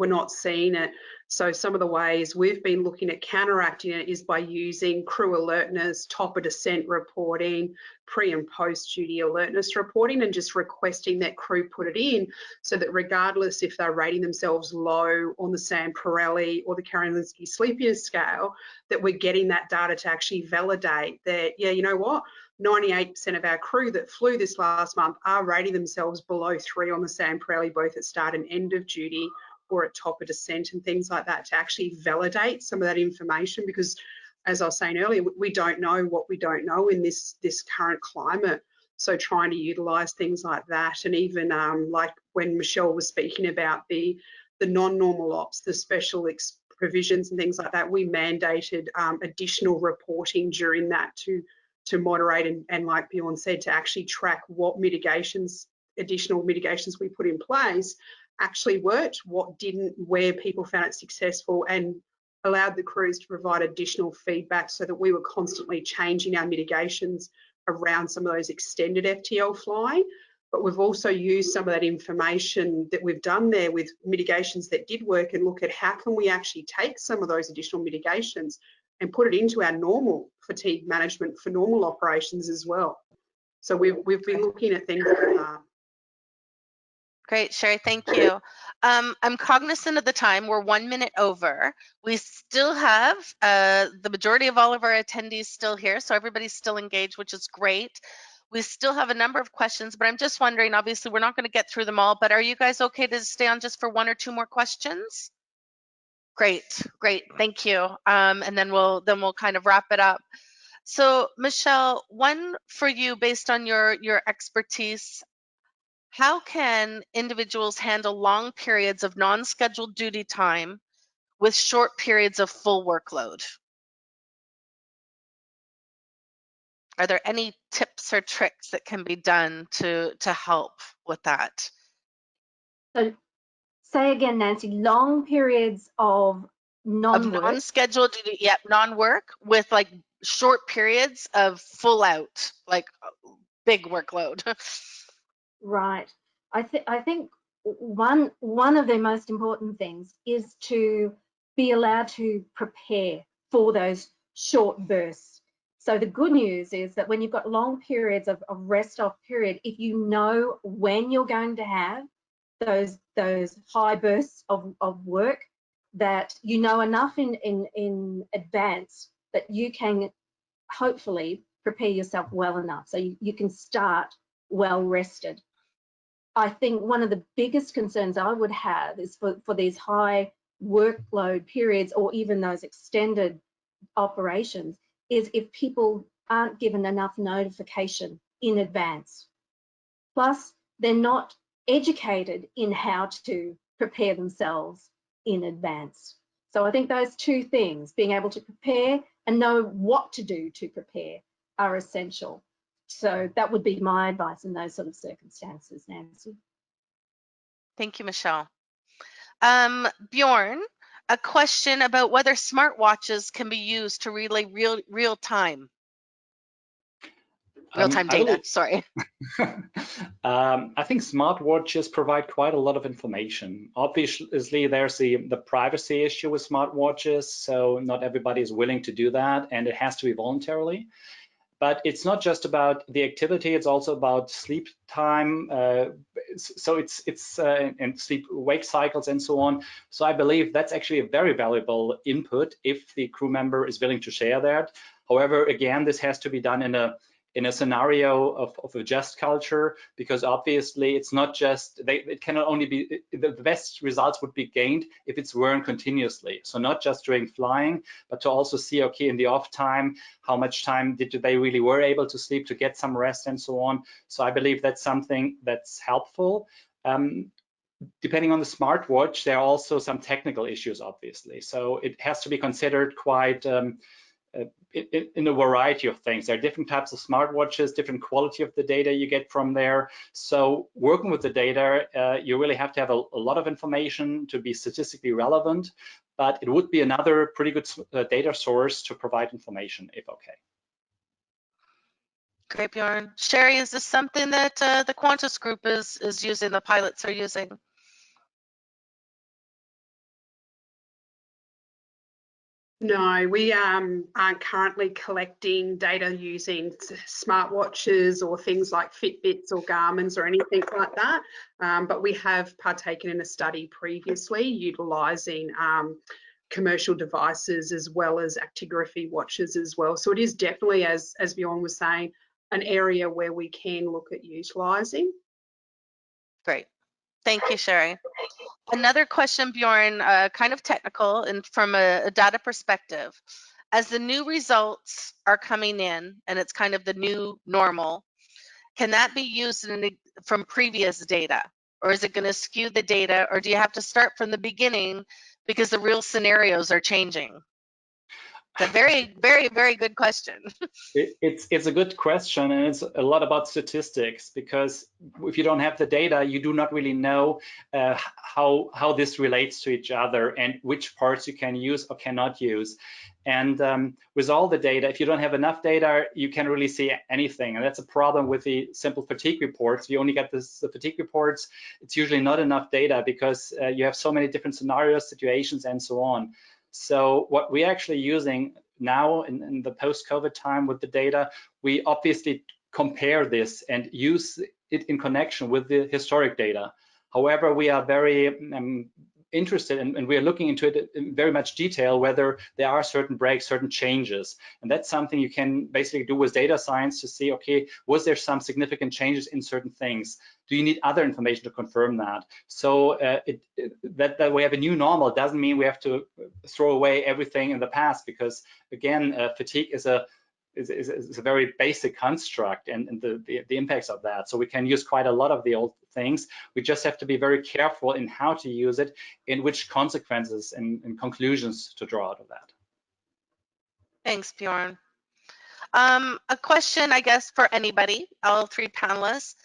not seeing it. So some of the ways we've been looking at counteracting it is by using crew alertness, top of descent reporting, pre and post duty alertness reporting, and just requesting that crew put it in, so that regardless if they're rating themselves low on the Sam Pirelli or the Karolinski Sleepiness Scale, that we're getting that data to actually validate that, yeah, you know what, 98% of our crew that flew this last month are rating themselves below 3 on the Sam Pirelli, both at start and end of duty, or at top of descent, and things like that, to actually validate some of that information. Because as I was saying earlier, we don't know what we don't know in this current climate. So trying to utilise things like that, and even like when Michelle was speaking about the non-normal ops, the special provisions and things like that, we mandated additional reporting during that to moderate and like Bjorn said, to actually track what additional mitigations we put in place actually worked, what didn't, where people found it successful, and allowed the crews to provide additional feedback, so that we were constantly changing our mitigations around some of those extended FTL flying. But we've also used some of that information that we've done there with mitigations that did work, and look at how can we actually take some of those additional mitigations and put it into our normal fatigue management for normal operations as well. So we've been looking at things like that. Great, Sherry, thank you. I'm cognizant of the time. We're 1 minute over. We still have the majority of all of our attendees still here, so everybody's still engaged, which is great. We still have a number of questions, but I'm just wondering, obviously we're not going to get through them all, but are you guys okay to stay on just for 1 or 2 more questions? Great, great, thank you. And then we'll kind of wrap it up. So Michelle, one for you based on your expertise. How can individuals handle long periods of non-scheduled duty time with short periods of full workload? Are there any tips or tricks that can be done to help with that? So say again, Nancy, long periods of non-work. Non-scheduled duty, yep, non-work with like short periods of full out, like big workload. Right. I think one of the most important things is to be allowed to prepare for those short bursts. So the good news is that when you've got long periods of rest off period, if you know when you're going to have those high bursts of work, that you know enough in advance that you can hopefully prepare yourself well enough so you can start well rested. I think one of the biggest concerns I would have is for these high workload periods or even those extended operations is if people aren't given enough notification in advance. Plus, they're not educated in how to prepare themselves in advance. So I think those two things, being able to prepare and know what to do to prepare, are essential. So that would be my advice in those sort of circumstances, Nancy. Thank you, Michelle. Bjorn, a question about whether smartwatches can be used to relay real-time data, sorry. I think smartwatches provide quite a lot of information. Obviously, there's the privacy issue with smartwatches, so not everybody is willing to do that, and it has to be voluntarily. But it's not just about the activity, it's also about sleep time. So it's and sleep wake cycles and so on. So I believe that's actually a very valuable input if the crew member is willing to share that. However, again, this has to be done in a scenario of a just culture, because obviously it's not just, it cannot only be, the best results would be gained if it's worn continuously. So not just during flying, but to also see, okay, in the off time, how much time did they really were able to sleep to get some rest and so on. So I believe that's something that's helpful. Depending on the smartwatch, there are also some technical issues, obviously. So it has to be considered quite, in a variety of things. There are different types of smartwatches, different quality of the data you get from there. So working with the data, you really have to have a lot of information to be statistically relevant, but it would be another pretty good data source to provide information if okay. Great, Bjorn. Sherry, is this something that the Qantas group is using, the pilots are using? No, we aren't currently collecting data using smartwatches or things like Fitbits or Garmin's or anything like that. But we have partaken in a study previously utilising commercial devices as well as actigraphy watches as well. So it is definitely, as Bjorn was saying, an area where we can look at utilising. Great. Thank you, Sherry. Another question, Bjorn, kind of technical and from a data perspective. As the new results are coming in and it's kind of the new normal, can that be used from previous data? Or is it going to skew the data? Or do you have to start from the beginning because the real scenarios are changing? It's a very, very, very good question. It's a good question, and it's a lot about statistics, because if you don't have the data, you do not really know how this relates to each other and which parts you can use or cannot use. And with all the data, if you don't have enough data, you can't really see anything. And that's a problem with the simple fatigue reports. If you only get the fatigue reports, it's usually not enough data because you have so many different scenarios, situations, and so on. So what we're actually using now in the post-COVID time with the data, we obviously compare this and use it in connection with the historic data. However, we are very interested and we are looking into it in very much detail whether there are certain breaks, certain changes. And that's something you can basically do with data science to see, okay, was there some significant changes in certain things? Do you need other information to confirm that? So that we have a new normal doesn't mean we have to throw away everything in the past, because again, fatigue is a very basic construct and the impacts of that. So we can use quite a lot of the old things. We just have to be very careful in how to use it, in which consequences and conclusions to draw out of that. Thanks, Bjorn. A question, I guess, for anybody, all three panelists.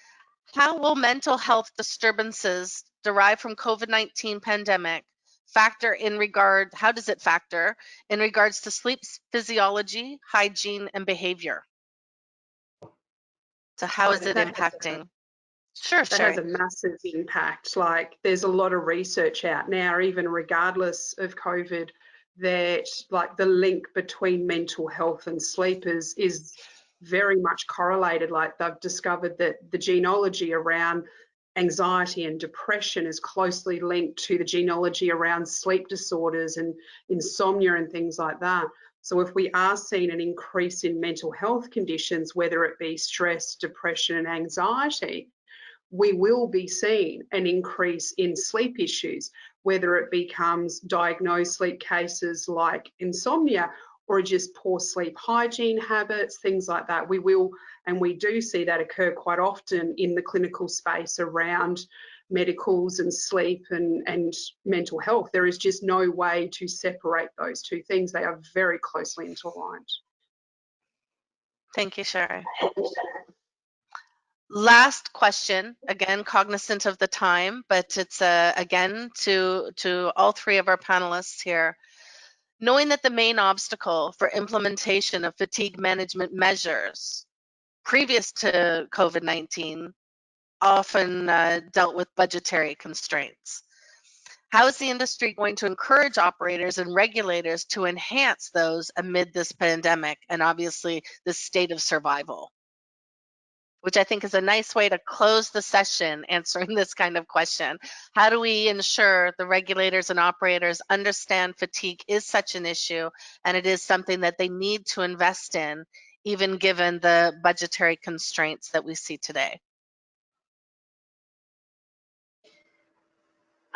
How will mental health disturbances derived from COVID-19 pandemic how does it factor in regards to sleep physiology, hygiene, and behavior? So how is it impacting? Sure, That has a massive impact. Like, there's a lot of research out now, even regardless of COVID, that like the link between mental health and sleep is very much correlated. Like, they've discovered that the genealogy around anxiety and depression is closely linked to the genealogy around sleep disorders and insomnia and things like that. So if we are seeing an increase in mental health conditions, whether it be stress, depression, and anxiety, we will be seeing an increase in sleep issues, whether it becomes diagnosed sleep cases like insomnia or just poor sleep hygiene habits, things like that. We will, and we do see that occur quite often in the clinical space around medicals and sleep and mental health. There is just no way to separate those two things. They are very closely intertwined. Thank you, Sherry. Last question, again, cognizant of the time, but it's again to all three of our panelists here. Knowing that the main obstacle for implementation of fatigue management measures previous to COVID-19 often dealt with budgetary constraints, how is the industry going to encourage operators and regulators to enhance those amid this pandemic and obviously this state of survival? Which I think is a nice way to close the session, answering this kind of question. How do we ensure the regulators and operators understand fatigue is such an issue and it is something that they need to invest in, even given the budgetary constraints that we see today?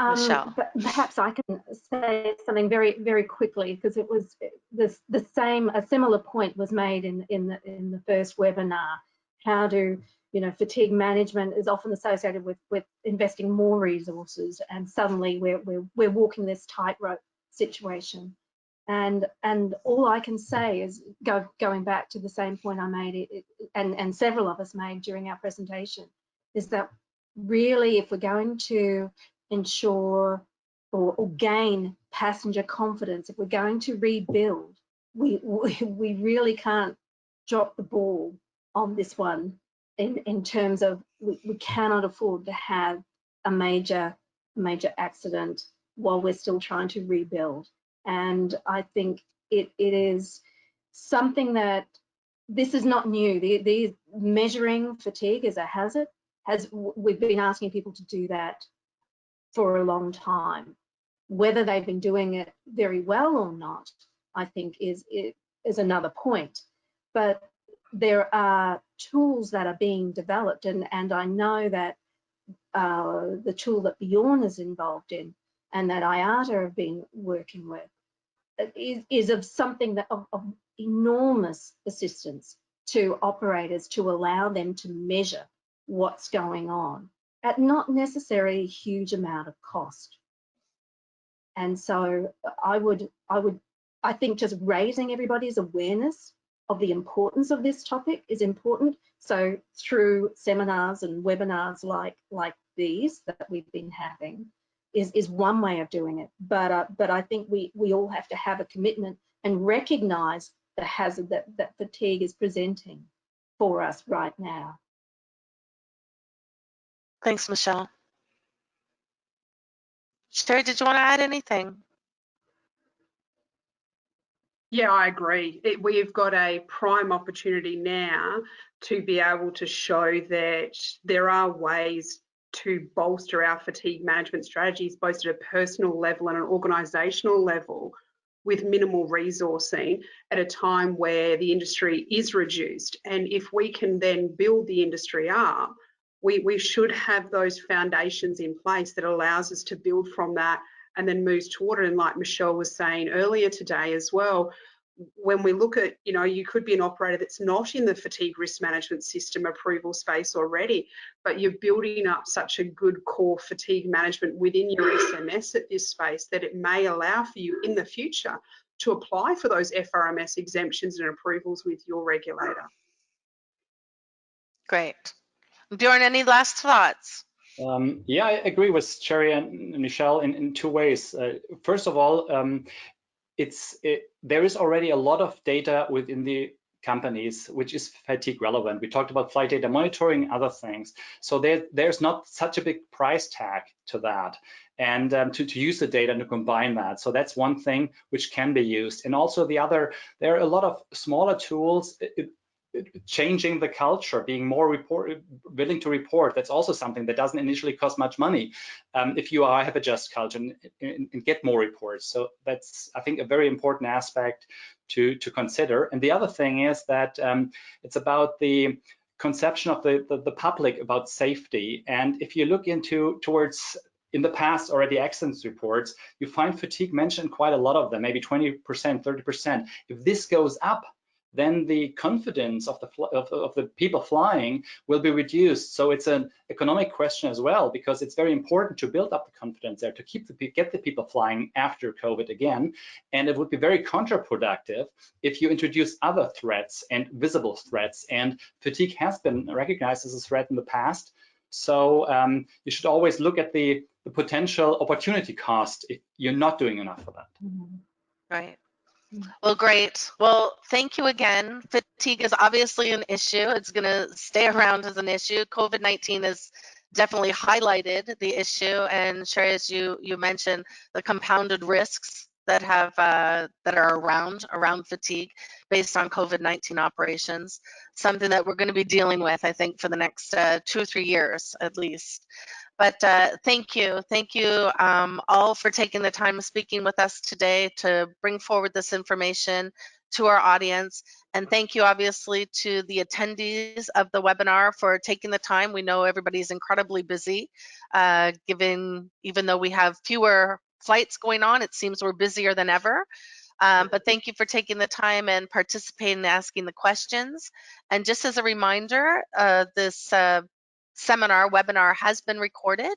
Michelle. But perhaps I can say something very, very quickly, because it was a similar point was made in the first webinar. How do, fatigue management is often associated with investing more resources, and suddenly we're walking this tightrope situation. And all I can say is, going back to the same point I made, and several of us made during our presentation, is that really, if we're going to ensure or gain passenger confidence, if we're going to rebuild, we really can't drop the ball on this one in terms of we cannot afford to have a major accident while we're still trying to rebuild. And I think it is something that this is not new. The measuring fatigue as a hazard we've been asking people to do that for a long time. Whether they've been doing it very well or not, I think is another point. But there are tools that are being developed, and I know that the tool that Bjorn is involved in and that IATA have been working with is of something that of enormous assistance to operators, to allow them to measure what's going on at not necessarily a huge amount of cost. And so I think just raising everybody's awareness of the importance of this topic is important. So through seminars and webinars like these that we've been having is one way of doing it. But I think we all have to have a commitment and recognize the hazard that fatigue is presenting for us right now. Thanks, Michelle. Sherry, did you want to add anything? Yeah, I agree. We've got a prime opportunity now to be able to show that there are ways to bolster our fatigue management strategies, both at a personal level and an organisational level, with minimal resourcing at a time where the industry is reduced. And if we can then build the industry up, we should have those foundations in place that allows us to build from that and then moves toward it. And like Michelle was saying earlier today as well, when we look at, you could be an operator that's not in the fatigue risk management system approval space already, but you're building up such a good core fatigue management within your SMS at this space that it may allow for you in the future to apply for those FRMS exemptions and approvals with your regulator. Great. Bjorn, any last thoughts? Yeah, I agree with Cherry and Michelle in two ways. First of all, there is already a lot of data within the companies which is fatigue relevant. We talked about flight data monitoring, other things. So there's not such a big price tag to that, and to use the data and to combine that. So that's one thing which can be used. And also there are a lot of smaller tools. Changing the culture, being more willing to report. That's also something that doesn't initially cost much money if you have a just culture and get more reports. So that's, I think, a very important aspect to consider. And the other thing is that it's about the conception of the public about safety. And if you look towards in the past already accidents reports, you find fatigue mentioned quite a lot of them, maybe 20%, 30%. If this goes up, then the confidence of the people flying will be reduced. So it's an economic question as well, because it's very important to build up the confidence there, to get the people flying after COVID again. And it would be very counterproductive if you introduce other threats and visible threats. And fatigue has been recognized as a threat in the past. So you should always look at the potential opportunity cost if you're not doing enough for that. Right. Well, great. Well, thank you again. Fatigue is obviously an issue. It's going to stay around as an issue. COVID-19 has definitely highlighted the issue. And Sherry, as you mentioned, the compounded risks that are around fatigue based on COVID-19 operations, something that we're going to be dealing with, I think, for the next 2 or 3 years at least. But thank you all for taking the time of speaking with us today to bring forward this information to our audience. And thank you obviously to the attendees of the webinar for taking the time. We know everybody's incredibly busy, even though we have fewer flights going on, it seems we're busier than ever. But thank you for taking the time and participating and asking the questions. And just as a reminder, this webinar has been recorded.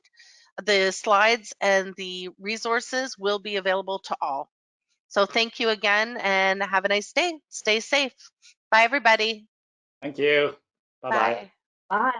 The slides and the resources will be available to all. So thank you again and have a nice day. Stay safe. Bye, everybody. Thank you. Bye-bye. Bye. Bye.